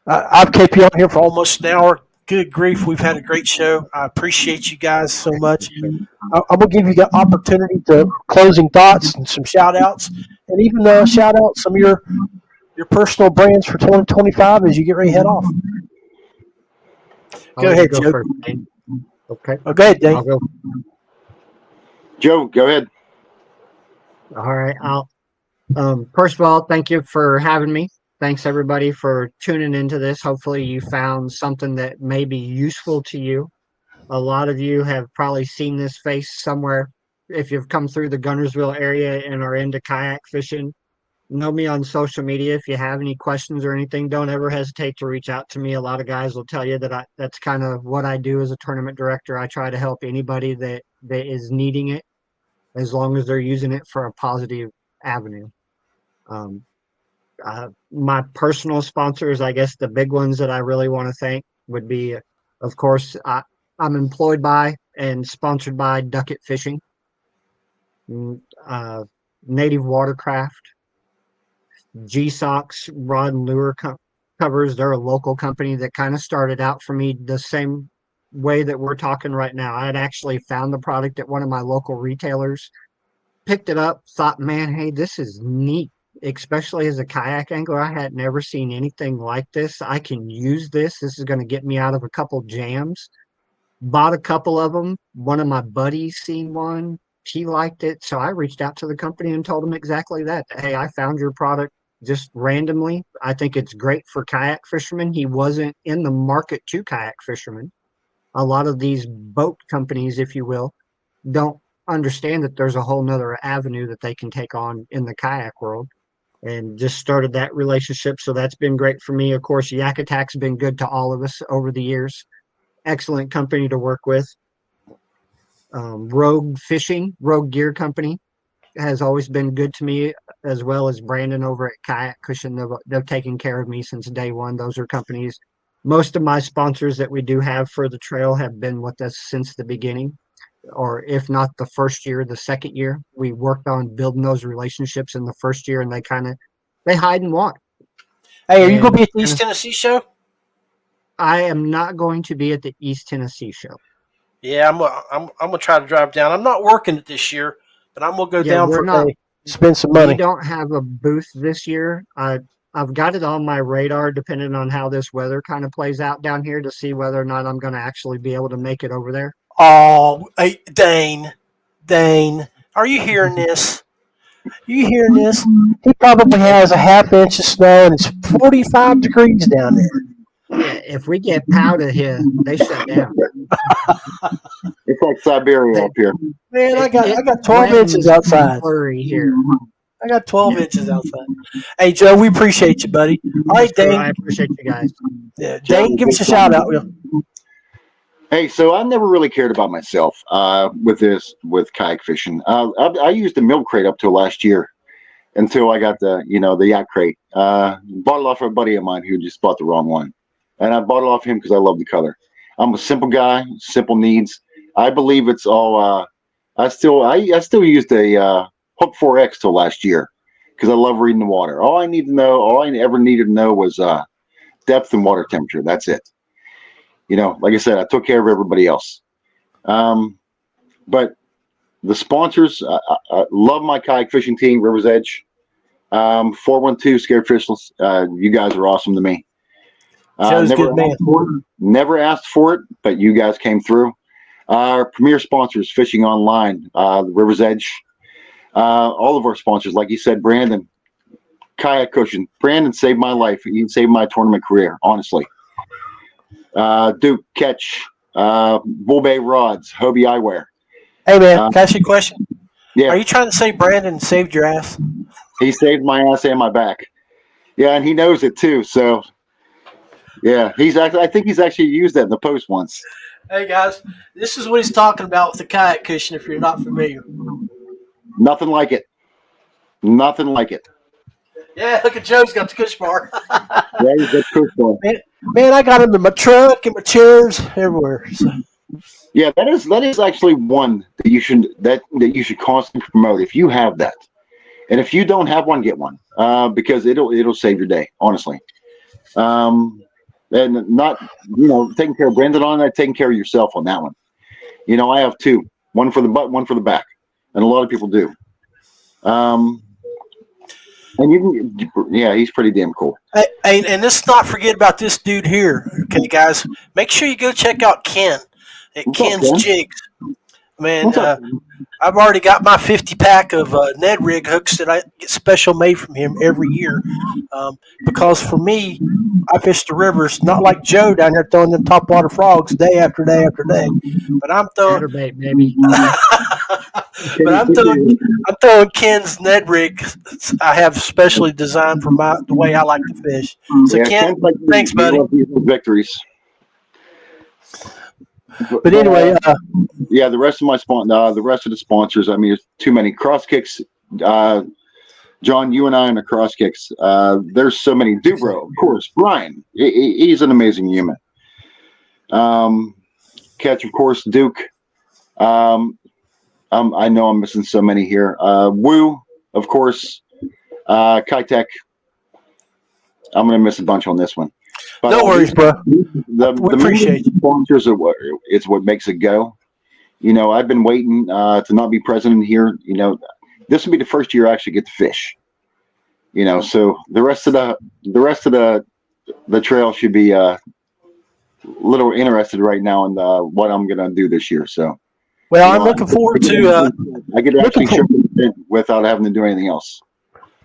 I've kept you on here for almost an hour. Good grief, we've had a great show. I appreciate you guys so much. I'm going to give you the opportunity to closing thoughts and some shout outs, and even shout out some of your personal brands for 2025 as you get ready to head off. Go ahead, Joe. First, Dane. Okay. Oh, go ahead, Dane. I'll go. Joe, go ahead. All right. First of all, thank you for having me. Thanks everybody for tuning into this. Hopefully you found something that may be useful to you. A lot of you have probably seen this face somewhere. If you've come through the Gunnersville area and are into kayak fishing, know me on social media. If you have any questions or anything, don't ever hesitate to reach out to me. A lot of guys will tell you that that's kind of what I do as a tournament director. I try to help anybody that is needing it, as long as they're using it for a positive avenue. My personal sponsors, I guess the big ones that I really want to thank would be, of course, I'm employed by and sponsored by Ducket Fishing, Native Watercraft, G-Sox Rod and Lure Covers. They're a local company that kind of started out for me the same way that we're talking right now. I had actually found the product at one of my local retailers, picked it up, thought, man, hey, this is neat. Especially as a kayak angler, I had never seen anything like this. I can use this. This is going to get me out of a couple jams. Bought a couple of them. One of my buddies seen one, he liked it. So I reached out to the company and told him exactly that. Hey, I found your product just randomly. I think it's great for kayak fishermen. He wasn't in the market to kayak fishermen. A lot of these boat companies, if you will, don't understand that there's a whole nother avenue that they can take on in the kayak world, and just started that relationship. So that's been great for me. Of course, Yak Attack's been good to all of us over the years. Excellent company to work with. Rogue Fishing, Rogue Gear Company has always been good to me, as well as Brandon over at Kayak Cushion. They've taken care of me since day one. Those are companies. Most of my sponsors that we do have for the trail have been with us since the beginning, or if not the first year, the second year. We worked on building those relationships in the first year, and they hide and want. Hey, are you going to And be at the East Tennessee show? I am not going to be at the East Tennessee show. Yeah, I'm gonna try to drive down. I'm not working it this year, but I'm gonna go Yeah, down we're for a not. day, spend some We money. don't have a booth this year. I've got it on my radar, depending on how this weather kind of plays out down here, to see whether or not I'm going to actually be able to make it over there. Oh, hey, Dain, are you hearing this? You hearing this? He probably has a half inch of snow, and it's 45 degrees down there. Yeah, if we get powder here, they shut down. It's like Siberia up here. Man, I got 12 threatens inches outside. flurry here. I got 12 inches outside. Hey, Joe, we appreciate you, buddy. All right, So I Dain. appreciate you guys. Yeah, Dain, give us a shout out. Hey, so I never really cared about myself with kayak fishing. I used the milk crate up till last year, until I got the yacht crate. Bought it off a buddy of mine who just bought the wrong one, and I bought it off him because I love the color. I'm a simple guy, simple needs. I believe it's all. I still used a Hook 4X till last year because I love reading the water. All I ever needed to know was depth and water temperature. That's it. Like I said, I took care of everybody else. But the sponsors, I love my kayak fishing team, River's Edge, 412 Scared Fishless. You guys are awesome to me. Joe's good man. Never asked for it, but you guys came through. Our premier sponsors, Fishing Online, River's Edge, all of our sponsors, like you said, Brandon, Kayak Cushion. Brandon saved my life. He saved my tournament career, honestly. Duke, Catch, Bull Bay Rods, Hobie Eyewear. Hey, man, can I ask you a question? Yeah. Are you trying to say Brandon saved your ass? He saved my ass and my back. Yeah, and he knows it too. So, yeah, I think he's actually used that in the post once. Hey, guys, this is what he's talking about with the kayak cushion, if you're not familiar. Nothing like it. Nothing like it. Yeah, look at Joe's got the cushion bar. Yeah, he's got push bar. Man, I got him in my truck and my chairs everywhere. So. Yeah, that is actually one that you should constantly promote if you have that, and if you don't have one, get one because it'll save your day, honestly. And not taking care of Brandon on that, taking care of yourself on that one. I have two, one for the butt, one for the back, and a lot of people do. And he's pretty damn cool. Hey, and let's not forget about this dude here. Okay, guys, make sure you go check out Ken at Ken's Jigs. Man, I've already got my 50-pack of Ned Rig hooks that I get special made from him every year. Because for me, I fish the rivers, not like Joe down there throwing them topwater frogs day after day after day. But I'm throwing, Chatterbait, baby. but I'm throwing Ken's Ned Rig. I have specially designed for the way I like to fish. So Yeah, Ken, thanks, buddy. Victories. But anyway, yeah, the rest of the sponsors. I mean, there's too many. Cross Kicks. John, you and I on the Cross Kicks. There's so many. DuBro, of course. Brian, he's an amazing human. Catch, of course. Duke. I know I'm missing so many here. Woo, of course. Kitech. I'm gonna miss a bunch on this one. But no worries, bro. The appreciate you. Sponsors are what makes it go. I've been waiting to not be president here. This will be the first year I actually get to fish. So the rest of the trail should be a little interested right now in what I'm gonna do this year. So, well, I'm looking forward to I could actually show you without having to do anything else.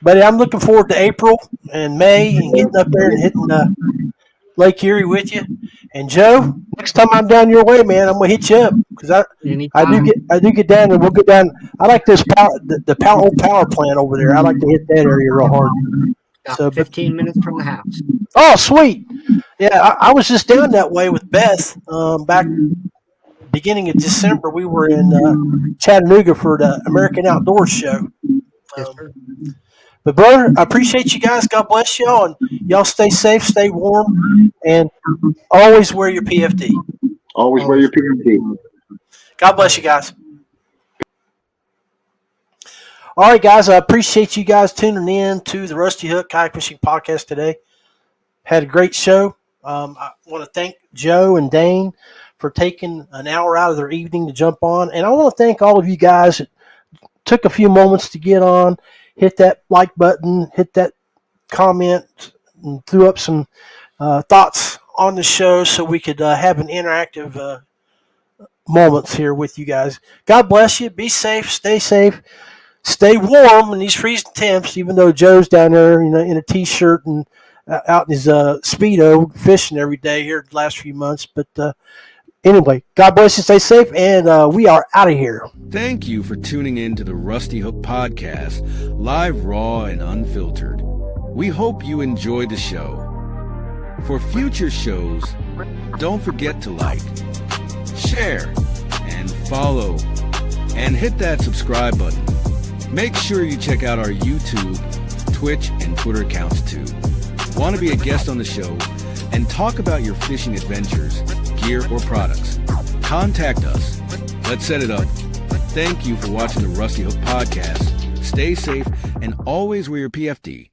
Buddy, I'm looking forward to April and May and getting up there and hitting Lake Erie with you. And Joe, next time I'm down your way, man, I'm gonna hit you up because I do get down and we'll get down. I like this old power plant over there. I like to hit that area real hard. About 15 minutes from the house. Oh, sweet. Yeah, I was just down that way with Beth back beginning of December. We were in Chattanooga for the American Outdoors Show. Yes, sir. But, brother, I appreciate you guys. God bless y'all. And y'all stay safe, stay warm, and always wear your PFD. Always wear your PFD. God bless you guys. All right, guys, I appreciate you guys tuning in to the Rusty Hook Kayak Fishing Podcast today. Had a great show. I want to thank Joe and Dain for taking an hour out of their evening to jump on. And I want to thank all of you guys that took a few moments to get on, hit that like button, hit that comment, and threw up some thoughts on the show so we could have an interactive moments here with you guys. God bless you. Be safe. Stay warm in these freezing temps, even though Joe's down there in a T-shirt and out in his Speedo fishing every day here the last few months. But anyway, God bless you. Stay safe, and we are out of here. Thank you for tuning in to the Rusty Hook Podcast, live, raw, and unfiltered. We hope you enjoyed the show. For future shows, don't forget to like, share, and follow, and hit that subscribe button. Make sure you check out our YouTube, Twitch, and Twitter accounts too. Want to be a guest on the show and talk about your fishing adventures, gear, or products? Contact us. Let's set it up. Thank you for watching the Rusty Hook Podcast. Stay safe and always wear your PFD.